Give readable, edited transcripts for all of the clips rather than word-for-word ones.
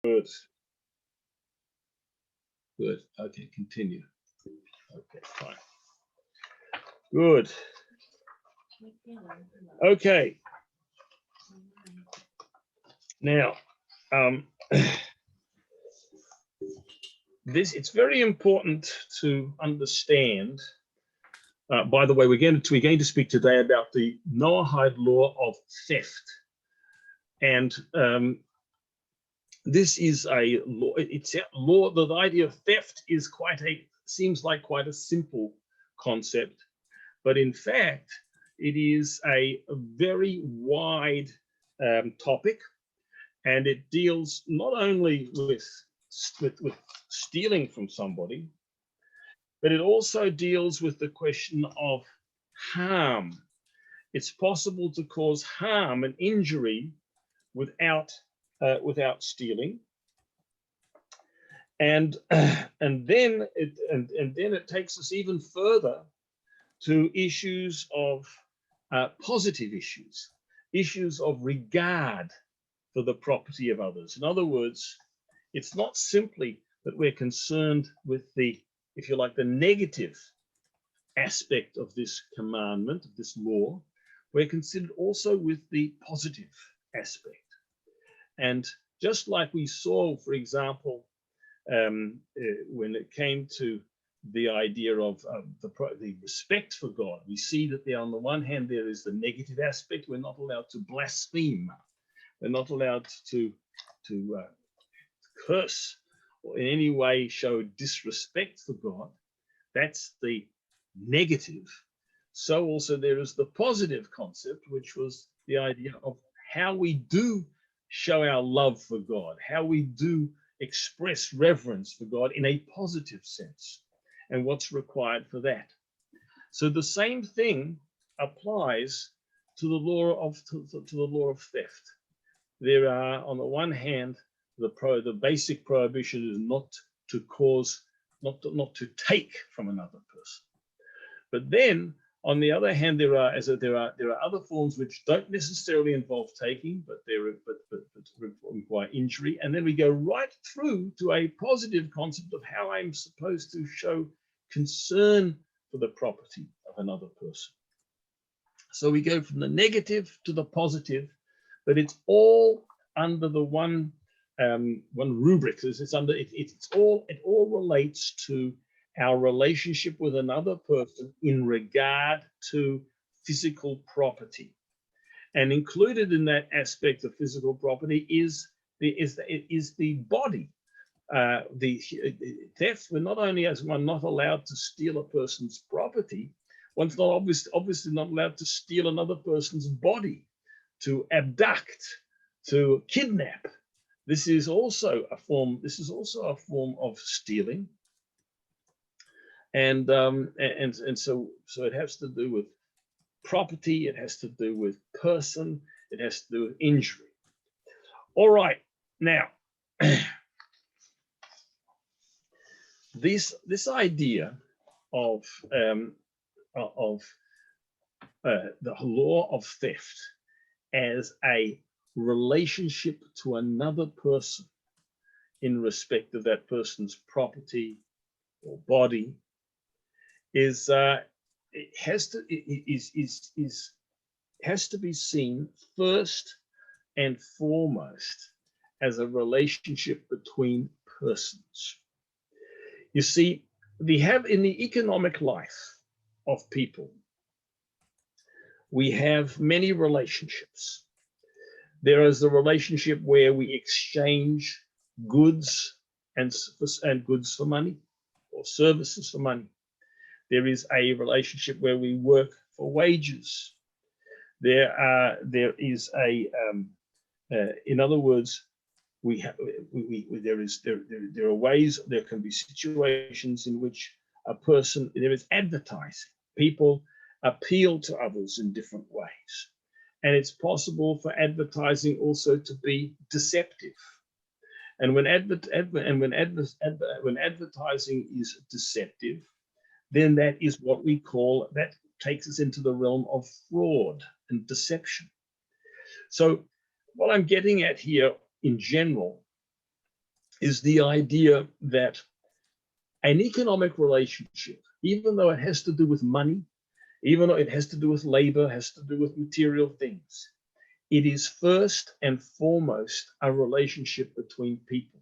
Good. Good. Okay, continue. Okay, fine. Good. Okay. Now, it's very important to understand. By the way, we're going to speak today about the Noahide law of theft, and this is a law. It's a law. The idea of theft is seems like quite a simple concept, but in fact, it is a very wide topic, and it deals not only with stealing from somebody, but it also deals with the question of harm. It's possible to cause harm and injury without stealing, and then it takes us even further to issues of positive issues of regard for the property of others. In other words, it's not simply that we're concerned with the, if you like, the negative aspect of this commandment, of this law. We're considered also with the positive aspect. And just like we saw, for example, when it came to the idea of the respect for God, we see that there, on the one hand, there is the negative aspect. We're not allowed to blaspheme. We're not allowed to curse or in any way show disrespect for God. That's the negative. So also there is the positive concept, which was the idea of how we do show our love for God, how we do express reverence for God in a positive sense, and what's required for that. So the same thing applies to the law of theft. There are, on the one hand, the basic prohibition is not to take from another person. But then, on the other hand, there are other forms which don't necessarily involve taking, but require injury. And then we go right through to a positive concept of how I'm supposed to show concern for the property of another person. So we go from the negative to the positive, but it's all under the one rubric. It all relates to our relationship with another person in regard to physical property. And included in that aspect of physical property is the body. The theft, we're not only as one not allowed to steal a person's property, one's not obviously not allowed to steal another person's body, to abduct, to kidnap. This is also a form of stealing. And so it has to do with property, it has to do with person, it has to do with injury. All right, now this idea of the law of theft as a relationship to another person in respect of that person's property or body has to be seen first and foremost as a relationship between persons. You see, we have in the economic life of people, we have many relationships. There is the relationship where we exchange goods and goods for money, or services for money. There is a relationship where we work for wages. There is in other words, there are ways, there can be situations in which there is advertising. People appeal to others in different ways. And it's possible for advertising also to be deceptive. And when advertising is deceptive, then that is what we call, that takes us into the realm of fraud and deception. So what I'm getting at here in general is the idea that an economic relationship, even though it has to do with money, even though it has to do with labor, has to do with material things, it is first and foremost a relationship between people.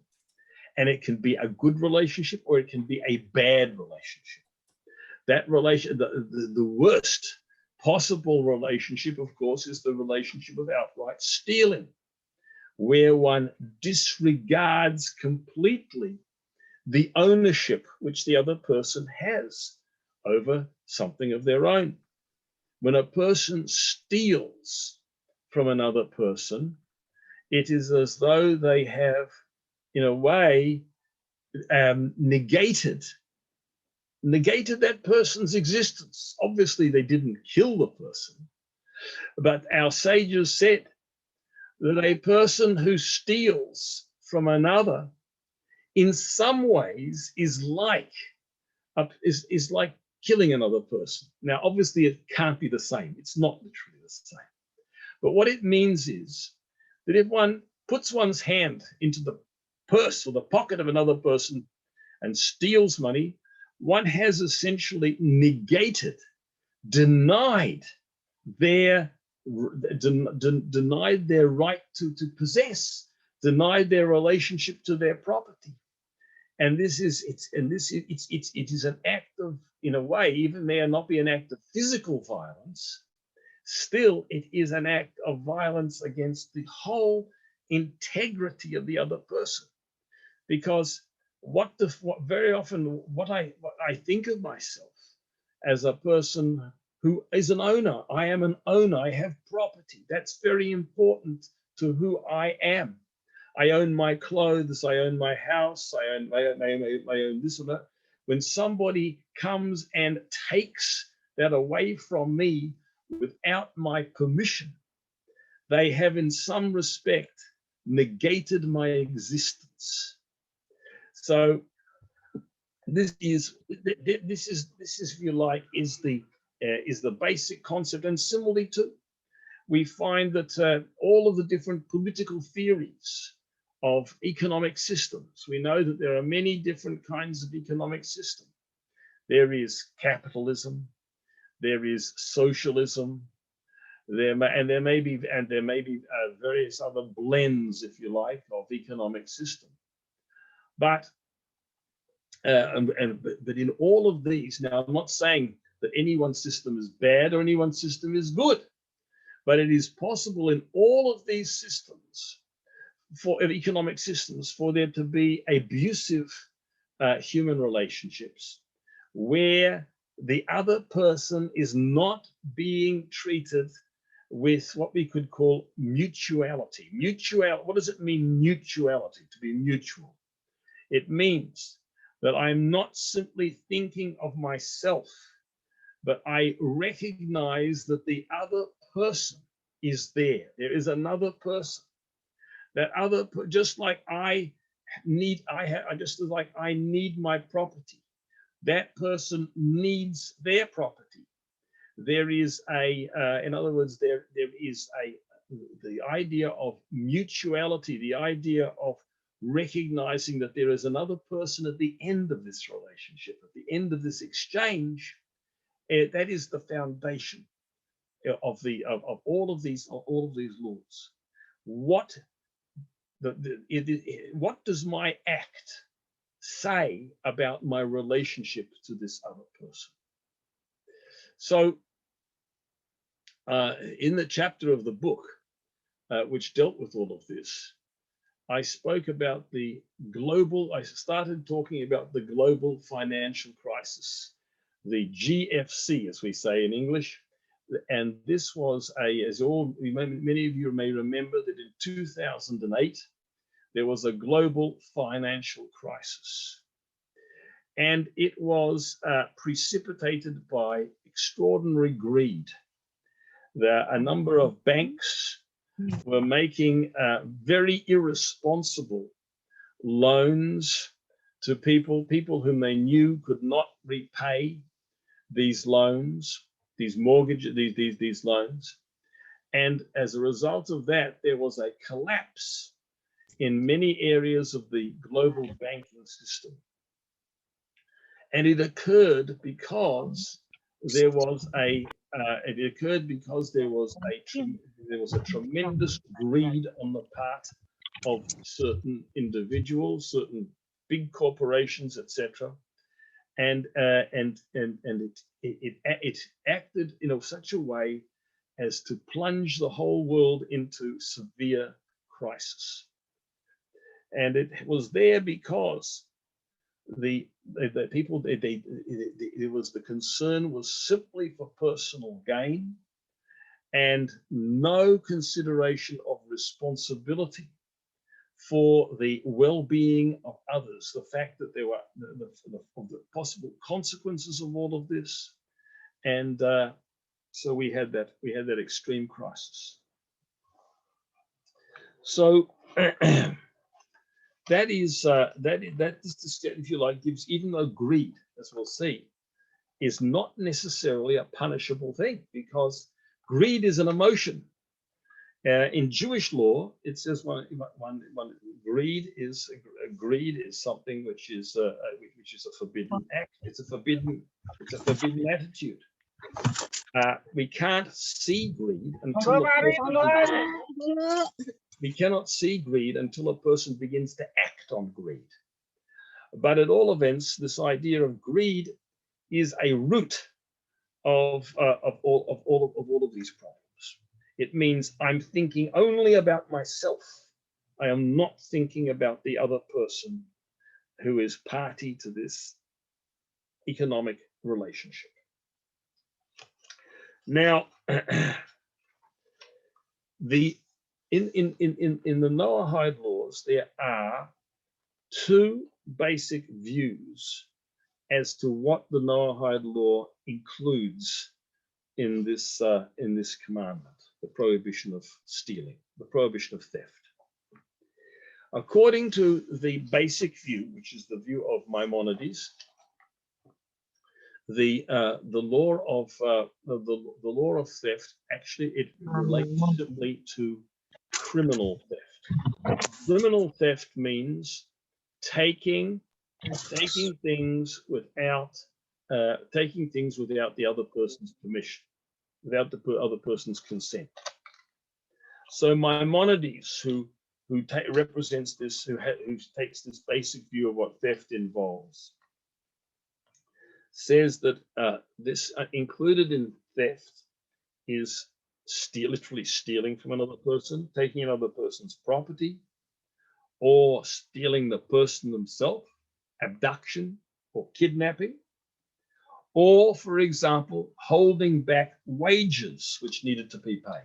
And it can be a good relationship or it can be a bad relationship. That relation, the worst possible relationship, of course, is the relationship of outright stealing, where one disregards completely the ownership which the other person has over something of their own. When a person steals from another person, it is as though they have, in a way, negated that person's existence. Obviously, they didn't kill the person, but our sages said that a person who steals from another in some ways is like killing another person. Now, obviously, it can't be the same. It's not literally the same. But what it means is that if one puts one's hand into the purse or the pocket of another person and steals money, one has essentially negated, denied their right to possess, denied their relationship to their property. And it is an act of, in a way, even may not be an act of physical violence, still it is an act of violence against the whole integrity of the other person. Because very often what I think of myself as a person who is an owner. I am an owner. I have property. That's very important to who I am. I own my clothes. I own my house. I own this or that. When somebody comes and takes that away from me without my permission, they have in some respect negated my existence. So this is, if you like, is the basic concept. And similarly too, we find that all of the different political theories of economic systems, we know that there are many different kinds of economic system. There is capitalism, there is socialism, there may be various other blends, if you like, of economic system. But in all of these, now I'm not saying that any one system is bad or any one system is good, but it is possible in all of these systems, for economic systems, for there to be abusive human relationships where the other person is not being treated with what we could call mutuality. What does it mean, mutuality, to be mutual? It means that I'm not simply thinking of myself, but I recognize that the other person is there. There is another person. That other, just like I need my property, that person needs their property. There is in other words, there is the idea of mutuality, the idea of recognizing that there is another person at the end of this relationship, at the end of this exchange. That is the foundation of all of these laws. What does my act say about my relationship to this other person? So in the chapter of the book which dealt with all of this, I spoke about I started talking about the global financial crisis, the GFC, as we say in English. And this was many of you may remember that in 2008, there was a global financial crisis. And it was precipitated by extraordinary greed. A number of banks were making very irresponsible loans to people whom they knew could not repay these loans, these mortgages, these loans. And as a result of that, there was a collapse in many areas of the global banking system. And it occurred because there was a tremendous greed on the part of certain individuals, certain big corporations, etc. And it acted in such a way as to plunge the whole world into severe crisis. And it was there because the concern was simply for personal gain and no consideration of responsibility for the well-being of others, the fact that there were the possible consequences of all of this, and so we had that extreme crisis. So that is, if you like, gives, even though greed, as we'll see, is not necessarily a punishable thing, because greed is an emotion. In Jewish law, it says greed is something which is a forbidden act. It's a forbidden attitude. We can't see greed until a person begins to act on greed. But at all events, this idea of greed is a root of all of these problems. It means I'm thinking only about myself. I am not thinking about the other person who is party to this economic relationship. Now, in the Noahide laws, there are two basic views as to what the Noahide law includes in this commandment, the prohibition of stealing, the prohibition of theft. According to the basic view, which is the view of Maimonides, the law of theft actually it relates simply to criminal theft. Criminal theft means taking things without the other person's permission, without the other person's consent. So Maimonides, who represents this, who takes this basic view of what theft involves, says that this included in theft is literally stealing from another person, taking another person's property, or stealing the person themselves, abduction or kidnapping, or, for example, holding back wages which needed to be paid.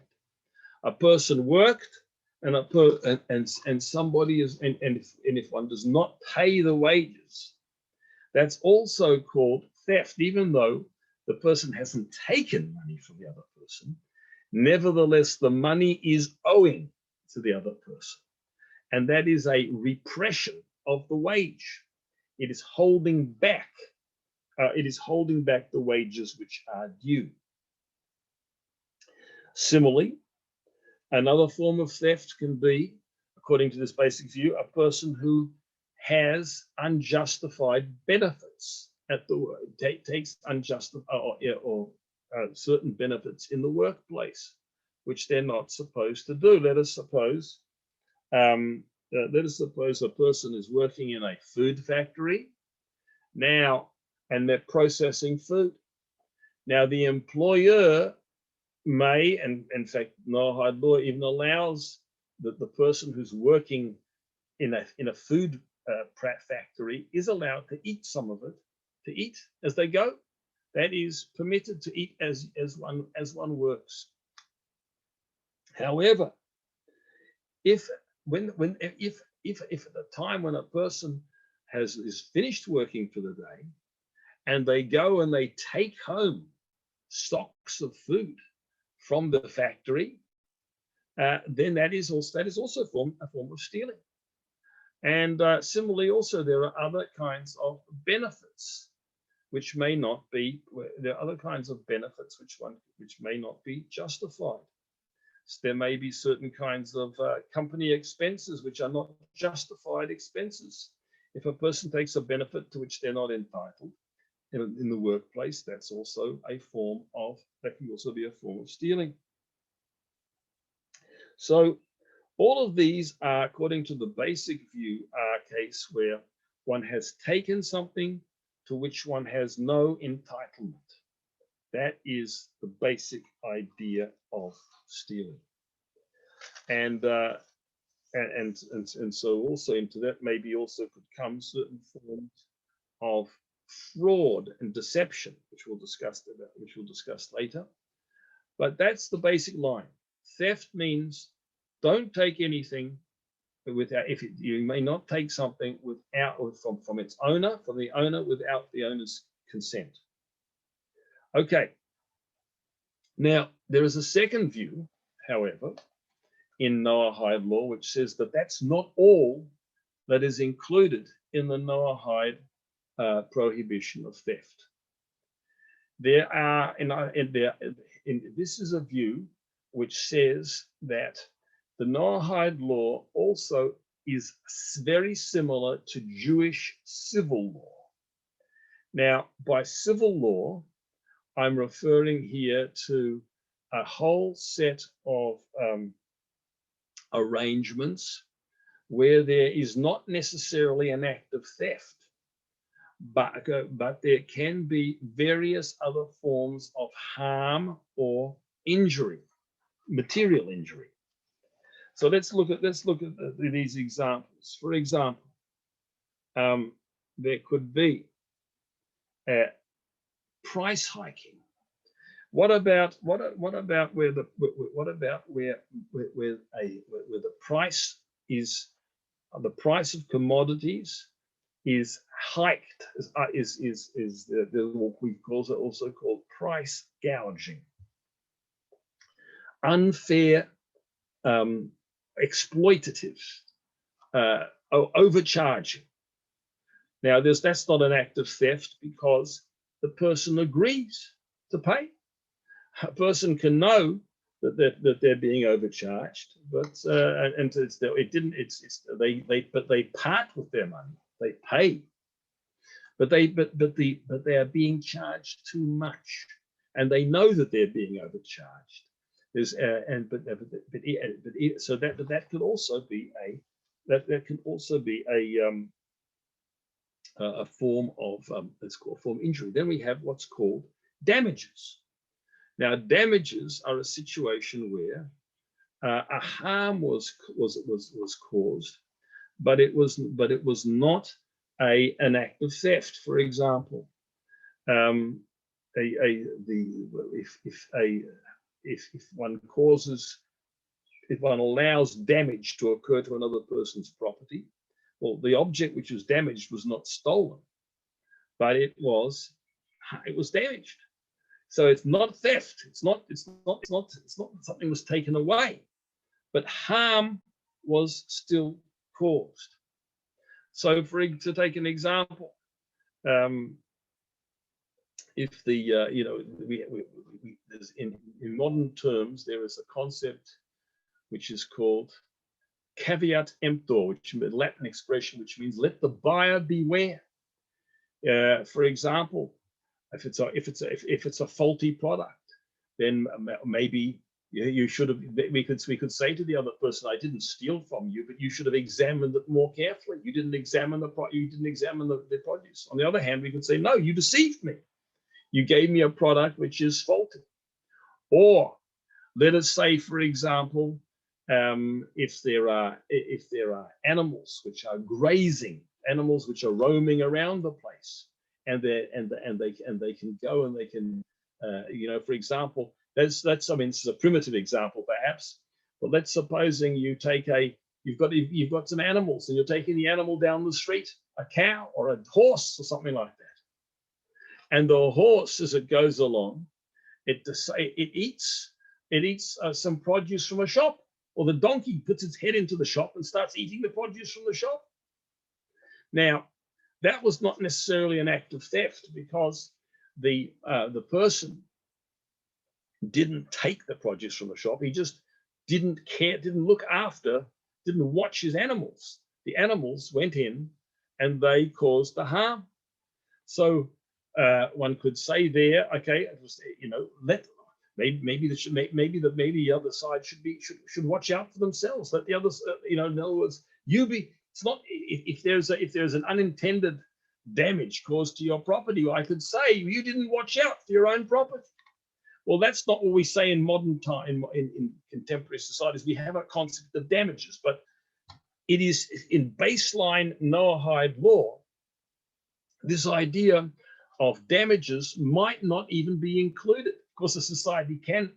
A person worked, and somebody is, and if one does not pay the wages, that's also called theft, even though the person hasn't taken money from the other person. Nevertheless, the money is owing to the other person, and that is a repression of the wage. It is holding back. The wages which are due. Similarly, another form of theft can be, according to this basic view, a person who has unjustified benefits at the work, takes unjustified or certain benefits in the workplace, which they're not supposed to do. Let us suppose a person is working in a food factory now, and they're processing food. Now, the employer may, and in fact, Noahide law even allows that the person who's working in a food factory is allowed to eat some of it, to eat as they go. That is permitted to eat as one works. However, if at the time when a person is finished working for the day, and they go and they take home stocks of food from the factory, then that is also a form of stealing. And similarly, also there are other kinds of benefits which may not be. There are other kinds of benefits which may not be justified. There may be certain kinds of company expenses which are not justified expenses. If a person takes a benefit to which they're not entitled in the workplace, that's also a form of, that can also be a form of stealing. So all of these are, according to the basic view, are a case where one has taken something to which one has no entitlement. That is the basic idea of stealing. And so also into that maybe also could come certain forms of fraud and deception, which we'll discuss later. But that's the basic line. Theft means don't take anything without, you may not take something without, or from its owner, from the owner, without the owner's consent. Okay. Now, there is a second view, however, in Noahide law, which says that that's not all that is included in the Noahide prohibition of theft. There are, this is a view which says that the Noahide law also is very similar to Jewish civil law. Now, by civil law, I'm referring here to a whole set of arrangements where there is not necessarily an act of theft, but there can be various other forms of harm or injury, material injury. So let's look at these examples. For example, there could be price hiking. What about where the price is, the price of commodities is hiked, is what we also call price gouging, unfair, exploitative, overcharging. Now, that's not an act of theft because the person agrees to pay. A person can know that they're being overcharged, but they part with their money. They pay, but they are being charged too much, and they know that they're being overcharged. So that could also be a form of let's call form injury. Then we have what's called damages. Now, damages are a situation where a harm was caused, but it was not an act of theft. For example, if one allows damage to occur to another person's property, well, the object which was damaged was not stolen, but it was damaged. So it's not theft. It's not something was taken away, but harm was still caused. So to take an example, if in modern terms, there is a concept which is called caveat emptor, which is a Latin expression which means let the buyer beware. For example, if it's a faulty product, then maybe you should have. We could say to the other person, "I didn't steal from you, but you should have examined it more carefully. You didn't examine the produce." On the other hand, we could say, "No, you deceived me. You gave me a product which is faulty." Or let us say, for example, if there are animals which are grazing, animals which are roaming around the place, and they can go and they can, for example, this is a primitive example perhaps, but let's supposing you've got some animals and you're taking the animal down the street, a cow or a horse or something like that, and the horse, as it goes along, it eats some produce from a shop, or the donkey puts its head into the shop and starts eating the produce from the shop. Now, that was not necessarily an act of theft because the person didn't take the produce from the shop. He just didn't care, didn't look after, didn't watch his animals. The animals went in and they caused the harm. So one could say there, okay, it was, you know, maybe the other side should watch out for themselves. Let the others, you know, in other words, it's not if there's an unintended damage caused to your property, I could say you didn't watch out for your own property. Well, that's not what we say in modern time in contemporary societies. We have a concept of damages, but it is in baseline Noahide law. This idea of damages might not even be included. Of course, a society can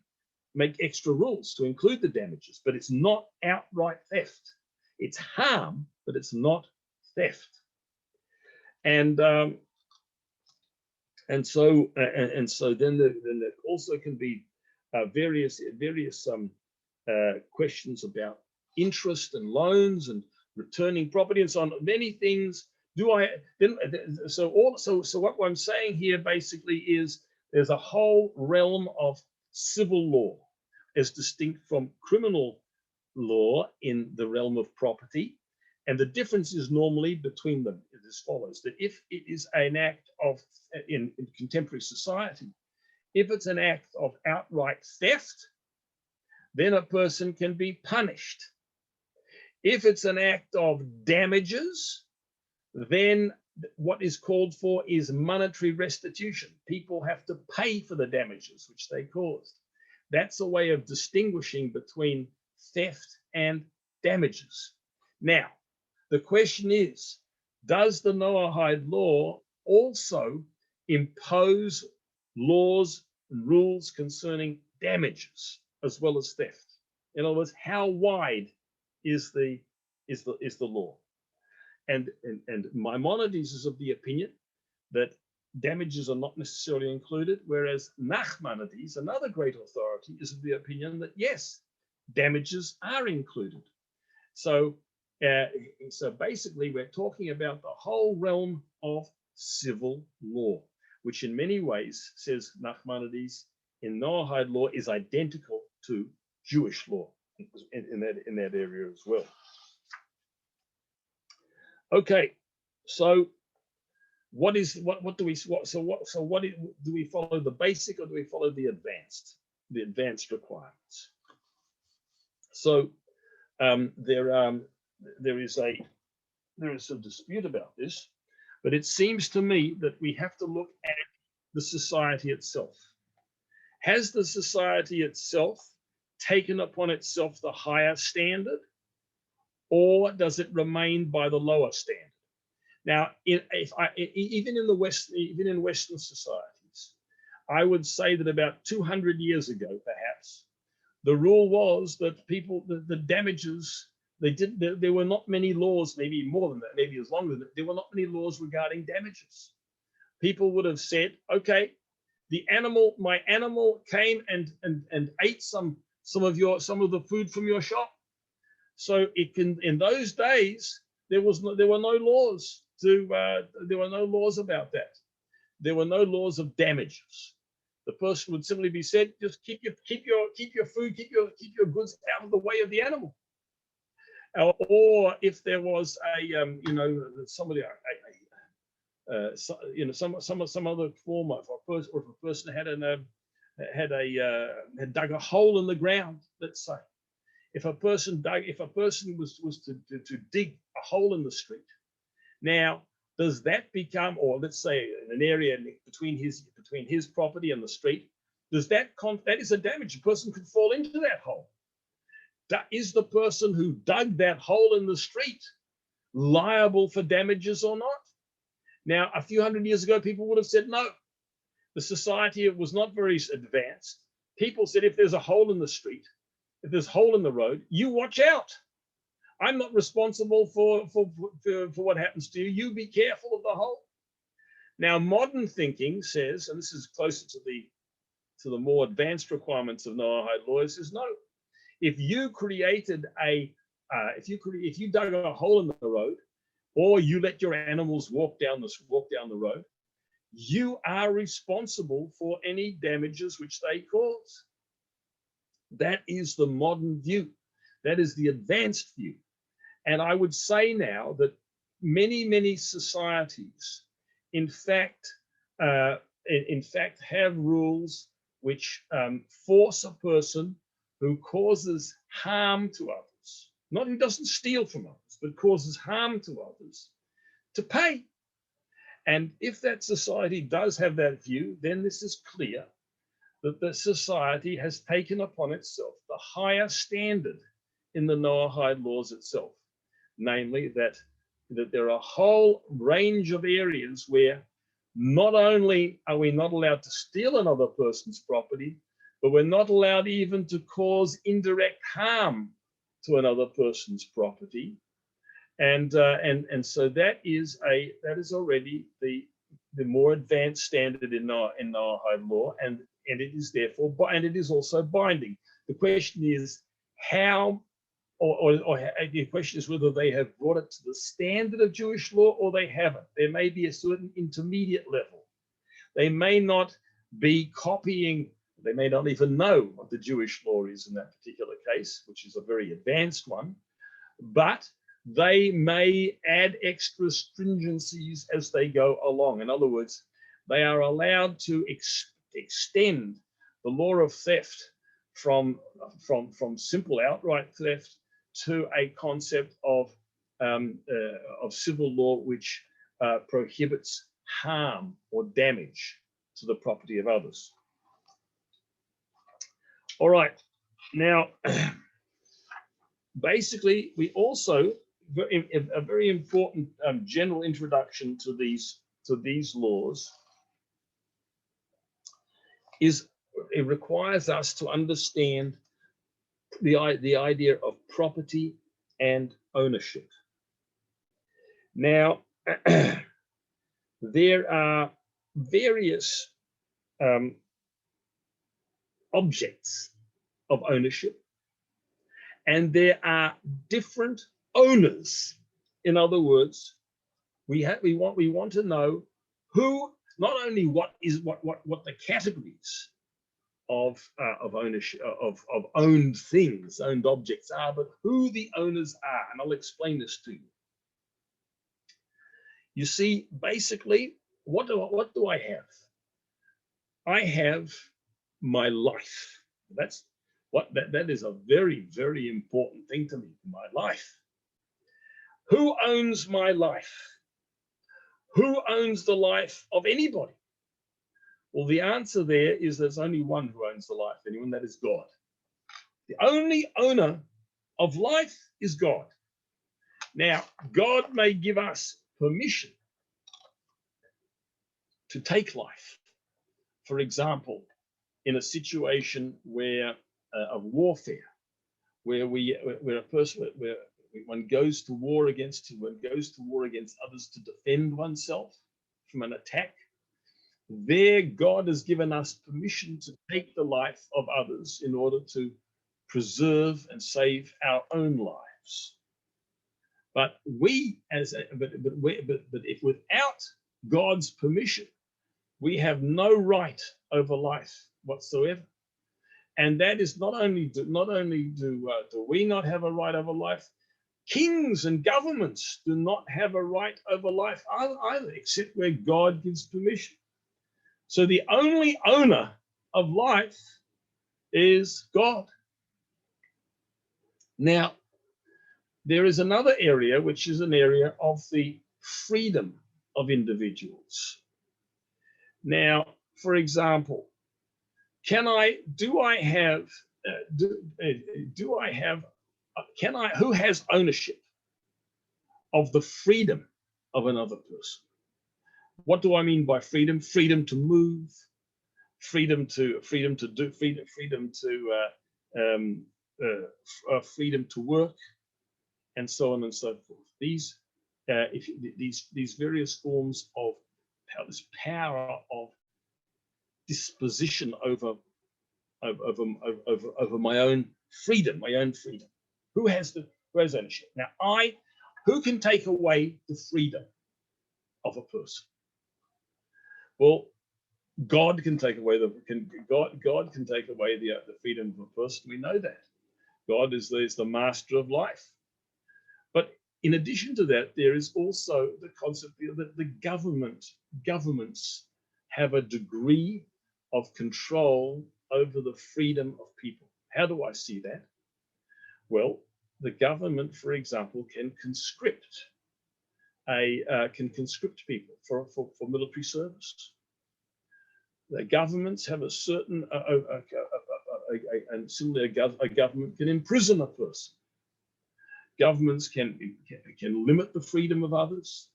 make extra rules to include the damages, but it's not outright theft. It's harm, but it's not theft. And so then there also can be various questions about interest and loans and returning property and so on. Many things. So what I'm saying here basically is there's a whole realm of civil law as distinct from criminal law in the realm of property. And the difference is normally between them is as follows, that if it is an act of, in contemporary society, if it's an act of outright theft, then a person can be punished. If it's an act of damages, then what is called for is monetary restitution. People have to pay for the damages which they caused. That's a way of distinguishing between theft and damages. Now, the question is, does the Noahide law also impose laws and rules concerning damages as well as theft? In other words, how wide is the law? And Maimonides is of the opinion that damages are not necessarily included, whereas Nachmanides, another great authority, is of the opinion that yes, damages are included. So basically, we're talking about the whole realm of civil law, which in many ways, says Nachmanides, in Noahide law is identical to Jewish law in that area as well. Okay, so do we follow the basic or do we follow the advanced requirements? So there is some dispute about this, but it seems to me that we have to look at the society itself. Has the society itself taken upon itself the higher standard, or does it remain by the lower standard? Now, even in Western societies, I would say that about 200 years ago, perhaps, the rule was that the damages, there were not many laws, maybe more than that, maybe it was longer than that, there were not many laws regarding damages. People would have said, okay, my animal came and ate some of the food from your shop. So in those days, there were no laws about that. There were no laws of damages. The person would simply be said, just keep your food, keep your goods out of the way of the animal. Or if there was some other form of or if a person had dug a hole in the ground, let's say. If a person was to dig a hole in the street, now does that become, or let's say in an area between his property and the street, that is a damage? A person could fall into that hole. Is the person who dug that hole in the street liable for damages or not? Now, a few hundred years ago, people would have said no. The society was not very advanced. People said, if there's a hole in the street, if there's a hole in the road, you watch out. I'm not responsible for what happens to you. You be careful of the hole. Now, modern thinking says, and this is closer to the more advanced requirements of Noahide law, says no. If you if you dug a hole in the road, or you let your animals walk down the road, you are responsible for any damages which they cause. That is the modern view. That is the advanced view. And I would say now that many societies, in fact, have rules which force a person who causes harm to others, not who doesn't steal from others, but causes harm to others, to pay. And if that society does have that view, then this is clear that the society has taken upon itself the higher standard in the Noahide laws itself, namely that there are a whole range of areas where not only are we not allowed to steal another person's property, but we're not allowed even to cause indirect harm to another person's property. And so that is already the more advanced standard in Noahide law, and it is therefore, and it is also binding. The question is how, or the question is whether they have brought it to the standard of Jewish law or they haven't. There may be a certain intermediate level. They may not be copying, they may not even know what the Jewish law is in that particular case, which is a very advanced one, but they may add extra stringencies as they go along. In other words, they are allowed to extend the law of theft from simple outright theft to a concept of civil law which prohibits harm or damage to the property of others. All right, now basically we also, a very important general introduction to these laws is it requires us to understand the idea of property and ownership. Now, there are various objects of ownership, and there are different owners. In other words, we want to know who, not only what the categories of ownership of owned things, owned objects are, but who the owners are. And I'll explain this to you. You see, basically, what do I have? I have my life. That is a very, very important thing to me, my life. Who owns my life? Who owns the life of anybody? Well, the answer there is there's only one who owns the life of anyone, that is God. The only owner of life is God. Now, God may give us permission to take life. For example, in a situation where of warfare, where one goes to war against others to defend oneself from an attack. There, God has given us permission to take the life of others in order to preserve and save our own lives. But if without God's permission, we have no right over life whatsoever. And that is not only do we not have a right over life, kings and governments do not have a right over life either, except where God gives permission. So the only owner of life is God. Now, there is another area, which is an area of the freedom of individuals. Now, for example, who has ownership of the freedom of another person? What do I mean by freedom? Freedom to move, freedom to work, and so on and so forth. These various forms of this power of disposition over my own freedom, Who has ownership? Now, who can take away the freedom of a person? Well, God can take away God can take away the freedom of a person. We know that. God is the master of life. But in addition to that, there is also the concept that governments have a degree of control over the freedom of people. How do I see that? Well, the government, for example, can conscript people for military service. The governments have a certain, and similarly, a government can imprison a person. Governments can limit the freedom of others.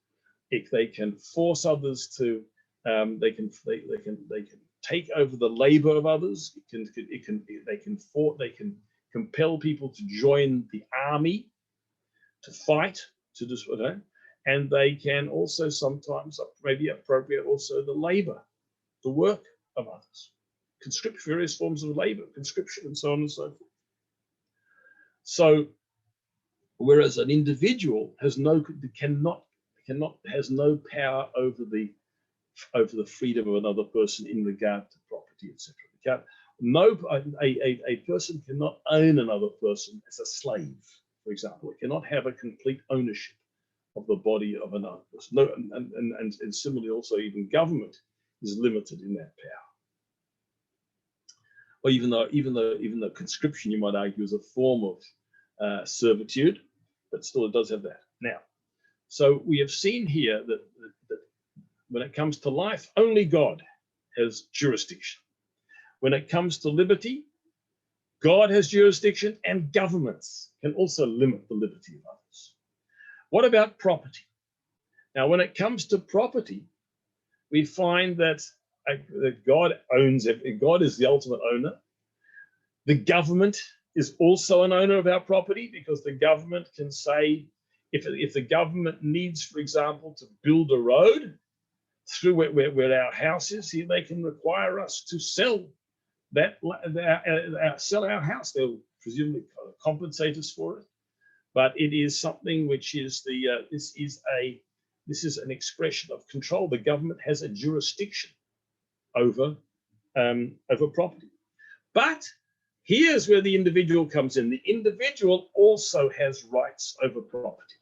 If they can force others to, they can take over the labor of others. They can compel people to join the army, to fight, to just, and they can also sometimes maybe appropriate also the labor, the work of others, conscript various forms of labor, conscription, and so on and so forth. So, whereas an individual has no power over the freedom of another person in regard to property, etc. A person cannot own another person as a slave, for example. It cannot have a complete ownership of the body of another person. No, and similarly, also even government is limited in that power. Or even though conscription, you might argue, is a form of servitude, but still it does have that. Now, so we have seen here that when it comes to life, only God has jurisdiction. When it comes to liberty, God has jurisdiction, and governments can also limit the liberty of others. What about property? Now, when it comes to property, we find that God owns it. God is the ultimate owner. The government is also an owner of our property, because the government can say, if the government needs, for example, to build a road through where our house is, here they can require us to sell sell our house. They'll presumably compensate us for it, but it is something which is this is an expression of control. The government has a jurisdiction over property. But here's where the individual comes in. The individual also has rights over property.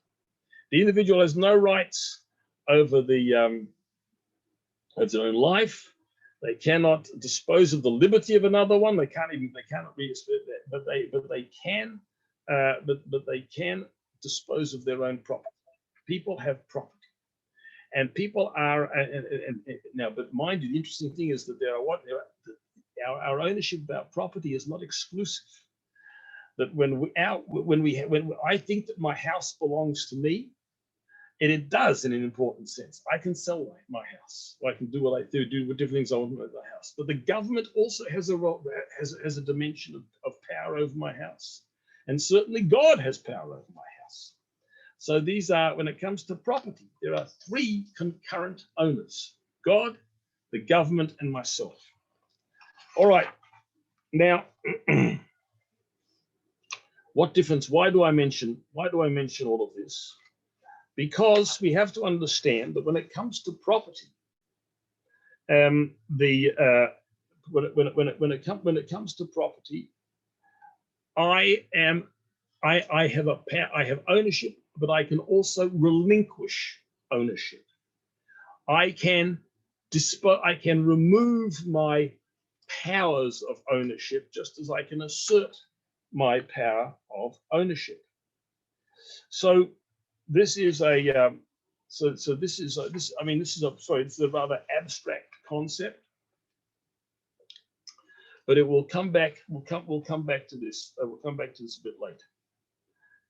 The individual has no rights over their own life. They cannot dispose of the liberty of another one. They cannot really, but they can dispose of their own property. People have property. And people are, now, but mind you, the interesting thing is that our ownership of our property is not exclusive. That when I think that my house belongs to me, and it does in an important sense. I can sell my house. I can do what I do different things I want with my house. But the government also has a dimension of power over my house. And certainly God has power over my house. So these are, when it comes to property, there are three concurrent owners: God, the government, and myself. All right. Now, what difference? Why do I mention all of this? Because we have to understand that when it comes to property, when it comes to property, I have ownership, but I can also relinquish ownership. I can remove my powers of ownership, just as I can assert my power of ownership. So this is a this is a rather abstract concept, but it will come back. We'll come back to this. We'll come back to this a bit later.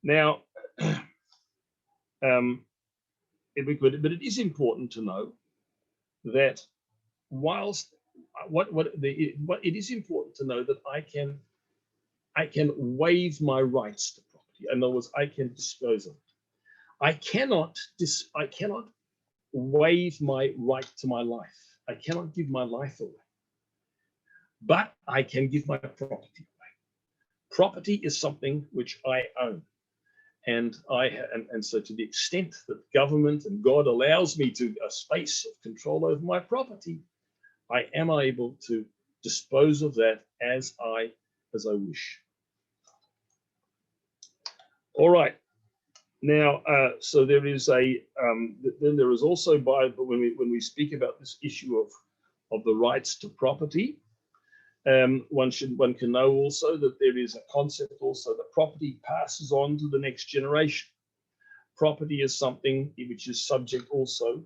Now, but it is important to know that whilst it is important to know that I can waive my rights to property. In other words, I can dispose of it. I cannot waive my right to my life. I cannot give my life away, but I can give my property away. Property is something which I own, and so to the extent that government and God allows me to a space of control over my property, I am able to dispose of that as I wish. All right. Now, so there is then there is also when we speak about this issue of the rights to property, one can know also that there is a concept also that property passes on to the next generation. Property is something which is subject also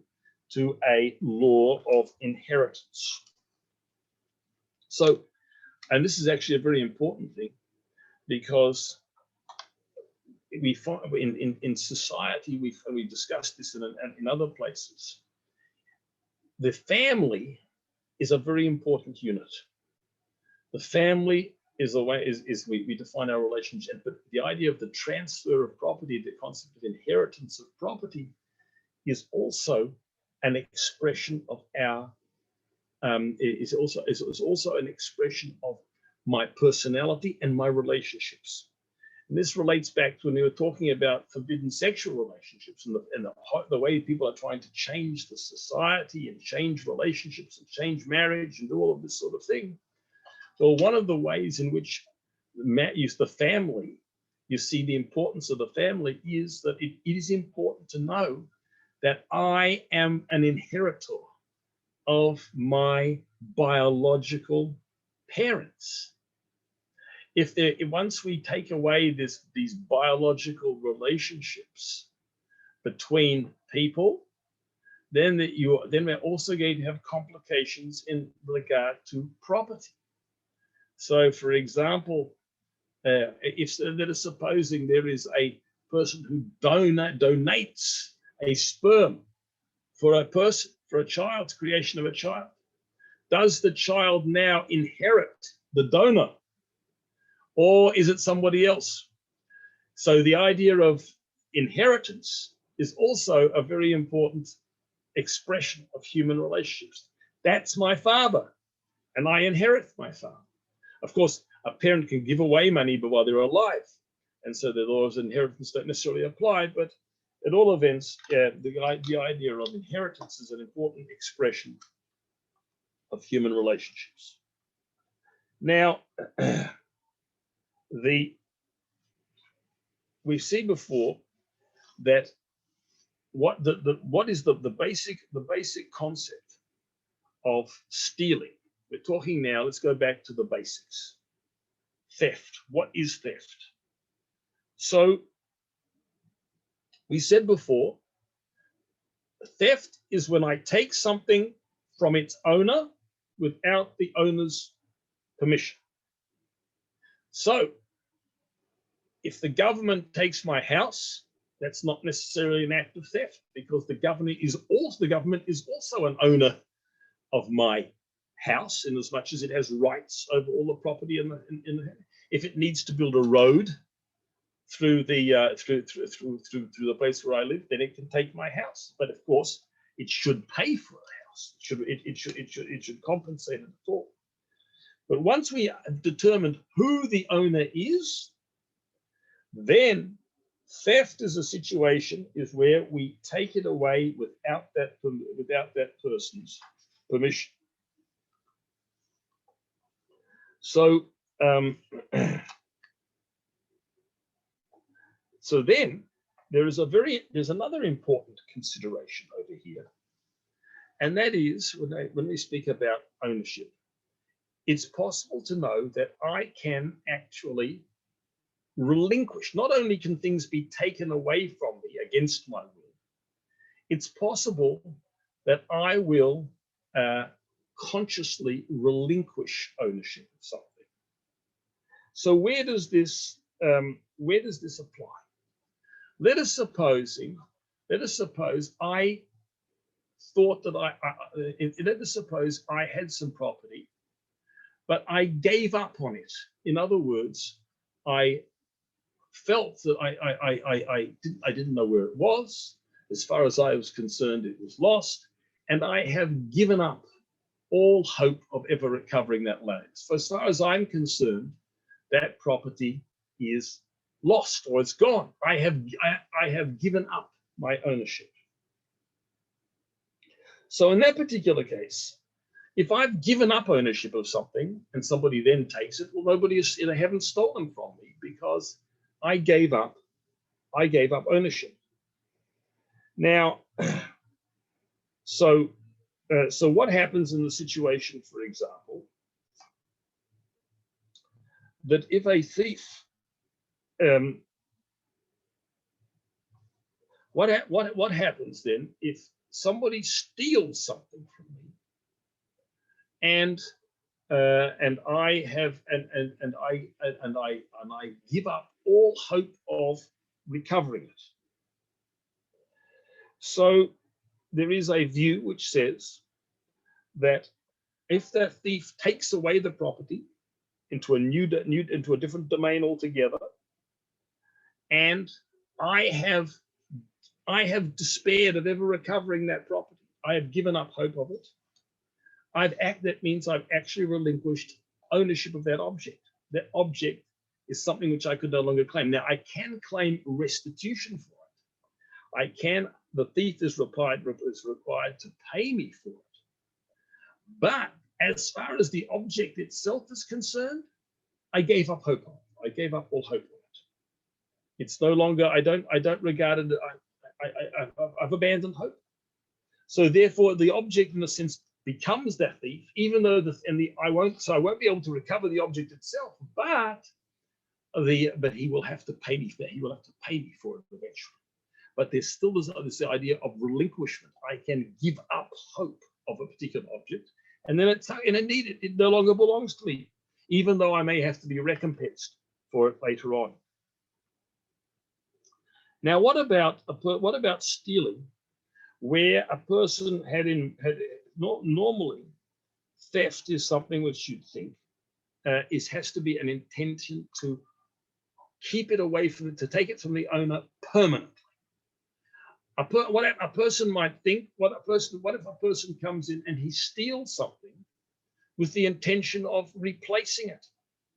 to a law of inheritance. So, and this is actually a very important thing, because we find in society, we discussed this in other places, the family is a very important unit. The family is the way we define our relationship, but the idea of the transfer of property, the concept of inheritance of property, is also an expression of our is also an expression of my personality and my relationships. And this relates back to when we were talking about forbidden sexual relationships and the way people are trying to change the society and change relationships and change marriage and do all of this sort of thing. So one of the ways in which the family, you see the importance of the family, is that it is important to know that I am an inheritor of my biological parents. If once we take away these biological relationships between people, then we're also going to have complications in regard to property. So, for example, let us supposing there is a person who donates a sperm for a child's creation of a child. Does the child now inherit the donor, or is it somebody else? So the idea of inheritance is also a very important expression of human relationships. That's my father, and I inherit my father. Of course, a parent can give away money but while they're alive, and so the laws of inheritance don't necessarily apply, but at all events, the idea of inheritance is an important expression of human relationships. Now, we've seen before that what is the basic concept of stealing. We're talking now, let's go back to the basics. Theft. What is theft? So we said before, theft is when I take something from its owner without the owner's permission. So if the government takes my house, that's not necessarily an act of theft, because the government is also an owner of my house, in as much as it has rights over all the property in the if it needs to build a road through the the place where I live, then it can take my house. But of course, it should pay for a house. It should compensate it for. But once we have determined who the owner is, then theft is a situation is where we take it away without that person's permission. So so then there's another important consideration over here, and that is when we speak about ownership, it's possible to know that I can actually relinquish. Not only can things be taken away from me against my will, it's possible that I will consciously relinquish ownership of something. So where does this apply? Let us suppose I thought that let us suppose I had some property, but I gave up on it. In other words, I felt that I didn't know where it was. As far as I was concerned, it was lost, and I have given up all hope of ever recovering that land. So as far as I'm concerned, that property is lost, or it's gone. I have given up my ownership. So in that particular case, If I've given up ownership of something and somebody then takes it, well, they haven't stolen from me because I gave up ownership. Now, so what happens in the situation, for example, that if a thief, what happens then if somebody steals something from me, and I have and I give up all hope of recovering it? So there is a view which says that if that thief takes away the property into a different domain altogether, and I have despaired of ever recovering that property, I have given up hope of it, that means I've actually relinquished ownership of that object. That object is something which I could no longer claim. Now, I can claim restitution for it. The thief is required to pay me for it. But as far as the object itself is concerned, I gave up hope on it. I gave up all hope on it. It's no longer, I don't regard it, I've abandoned hope. So therefore, the object in a sense becomes that thief, even though I won't be able to recover the object itself, but he will have to pay me for that. He will have to pay me for it eventually. But there's still this idea of relinquishment. I can give up hope of a particular object, and then it no longer belongs to me, even though I may have to be recompensed for it later on. Now, what about stealing, where a person normally theft is something which you'd think has to be an intention to keep it away from it, to take it from the owner permanently. What a person might think, what if a person comes in and he steals something with the intention of replacing it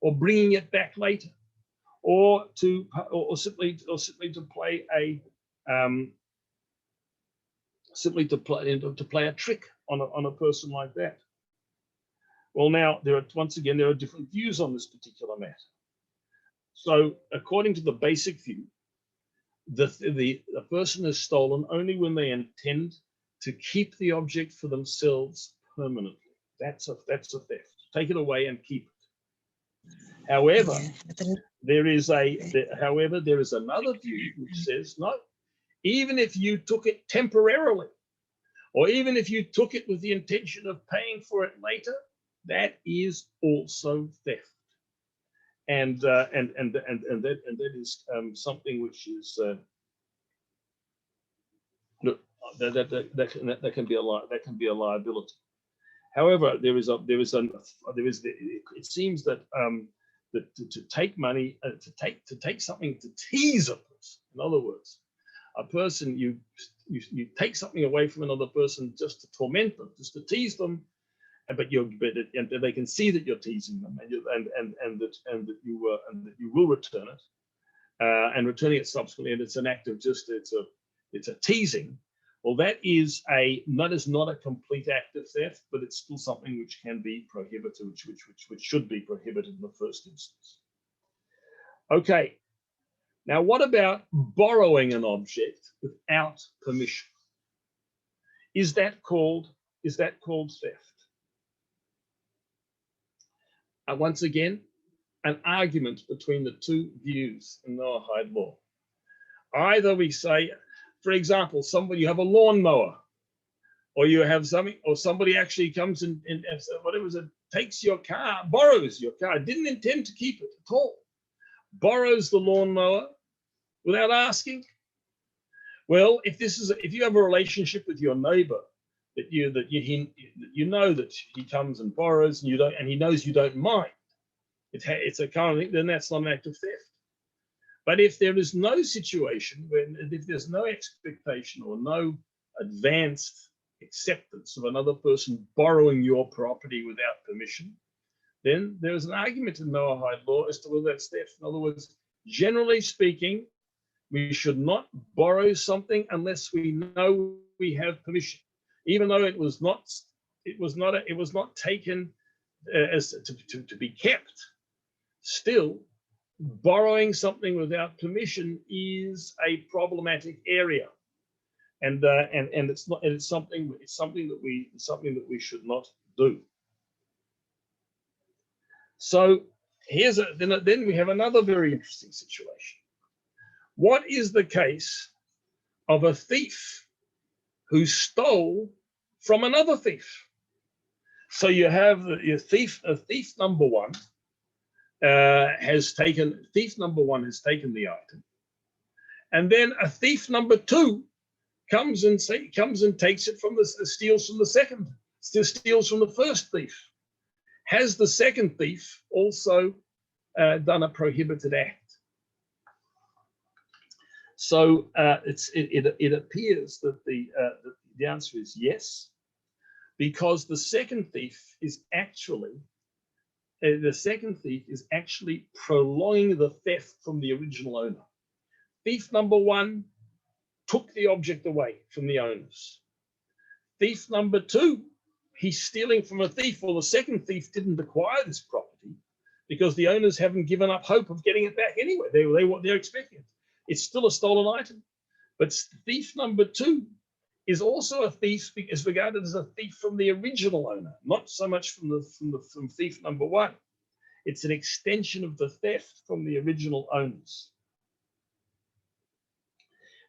or bringing it back later, or simply to play a trick on a person like that? Well, now there are different views on this particular matter. So according to the basic view, the person is stolen only when they intend to keep the object for themselves permanently. That's a theft. Take it away and keep it. However, there is another view which says no. Even if you took it temporarily, or even if you took it with the intention of paying for it later, that is also theft. And that is something which is that can be a liability. However, it seems that to take money, to take something to tease a person. In other words, a person, you take something away from another person just to torment them, just to tease them, but they can see that you're teasing them, and that you will return it, and returning it subsequently, and it's an act of it's a teasing. Well, that is not a complete act of theft, but it's still something which can be prohibited, which should be prohibited in the first instance. Okay. Now, what about borrowing an object without permission? Is that called theft? Once again, an argument between the two views in Noahide law. Either we say, for example, you have a lawnmower, or you have something, or somebody actually comes and takes your car, borrows your car, didn't intend to keep it at all, borrows the lawnmower without asking. Well, if you have a relationship with your neighbor that you know that he comes and borrows and he knows you don't mind, it's a kind of thing, then that's not an act of theft. But if there is no situation if there's no expectation or no advanced acceptance of another person borrowing your property without permission, then there is an argument in Noahide law as to whether that's theft. In other words, generally speaking, we should not borrow something unless we know we have permission, even though it was not it was not taken as to be kept. Still, borrowing something without permission is a problematic area, and it's something that we should not do. So then we have another very interesting situation. What is the case of a thief who stole from another thief? So you have a thief number one has taken the item, and then a thief number two comes and takes it steals from the first thief. Has the second thief also done a prohibited act? So it appears that the answer is yes, because the second thief is actually prolonging the theft from the original owner. Thief number one took the object away from the owners. Thief number two, he's stealing from a thief. Well, the second thief didn't acquire this property because the owners haven't given up hope of getting it back anyway. They're expecting it. It's still a stolen item. But thief number two is also a thief, is regarded as a thief from the original owner, not so much from thief number one. It's an extension of the theft from the original owners.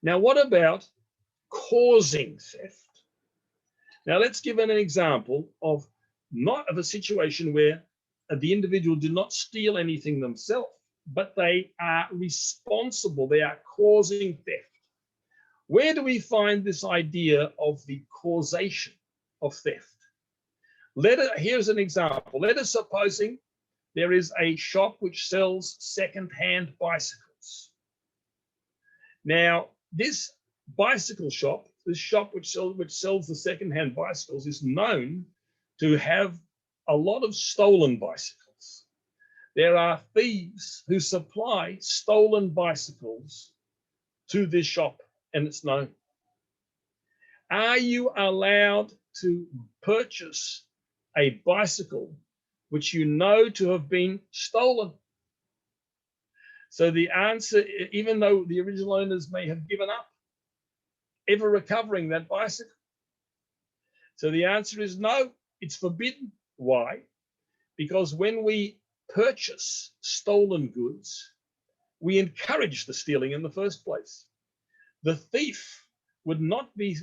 Now, what about causing theft? Now, let's give an example of a situation where the individual did not steal anything themselves, but they are responsible. They are causing theft. Where do we find this idea of the causation of theft? Here's an example. Let us supposing there is a shop which sells second-hand bicycles. Now, this bicycle shop, this shop which sells the second-hand bicycles, is known to have a lot of stolen bicycles. There are thieves who supply stolen bicycles to this shop, and it's known. Are you allowed to purchase a bicycle which you know to have been stolen? So the answer, even though the original owners may have given up ever recovering that bicycle, so the answer is no, it's forbidden. Why? Because when we purchase stolen goods, we encourage the stealing in the first place. The thief would not be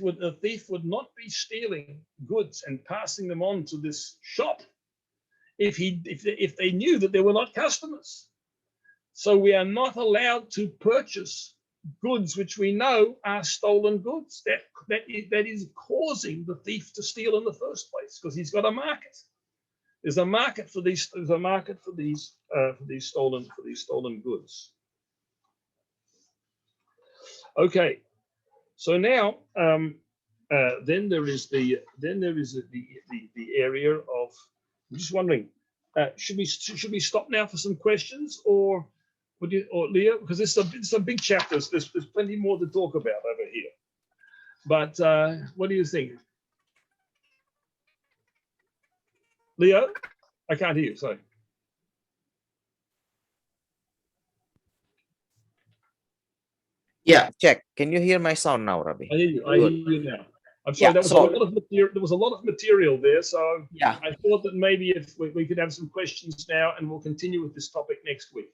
stealing goods and passing them on to this shop if they knew that there were not customers. So we are not allowed to purchase goods which we know are stolen goods. That is causing the thief to steal in the first place, because he's got a market. There's a market for these. There's a market for these stolen goods. Okay, so now then there is the area of. I'm just wondering, should we stop now for some questions, or Leo? Because there's some big chapters. There's plenty more to talk about over here. But what do you think, Leo? I can't hear you. Sorry. Yeah, check. Can you hear my sound now, Rabbi? I hear you. I hear you now. I'm sorry. Yeah, there was a lot of material there, so yeah, I thought that maybe if we could have some questions now, and we'll continue with this topic next week.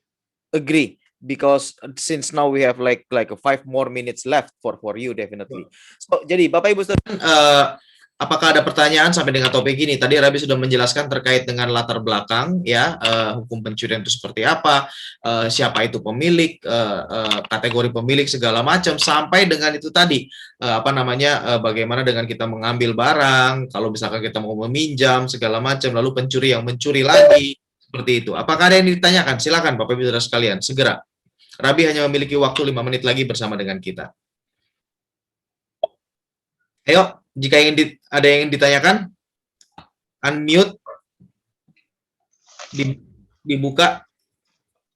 agree. Because since now we have like 5 more minutes left for you definitely. So jadi Bapak Ibu Saudara, apakah ada pertanyaan sampai dengan topik ini? Tadi Rabbi sudah menjelaskan terkait dengan latar belakang ya, hukum pencurian itu seperti apa, siapa itu pemilik, kategori pemilik segala macam, sampai dengan itu tadi bagaimana dengan kita mengambil barang, kalau misalkan kita mau meminjam segala macam, lalu pencuri yang mencuri lagi seperti itu. Apakah ada yang ditanyakan? Silakan Bapak Ibu Saudara sekalian, segera. Rabbi hanya memiliki waktu 5 menit lagi bersama dengan kita. Ayo, jika ada yang ditanyakan, unmute, dibuka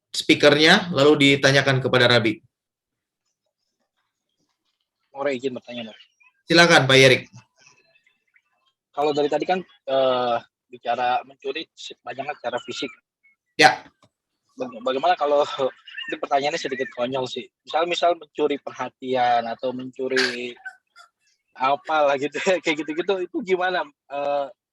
speakernya, lalu ditanyakan kepada Rabbi. Orang izin bertanya, Mas. Silakan, Pak Yerik. kalau dari tadi kan bicara mencuri banyaknya secara fisik. Ya. Bagaimana kalau ini pertanyaannya sedikit konyol sih. Misal mencuri perhatian atau mencuri apalah gitu kayak gitu-gitu itu gimana?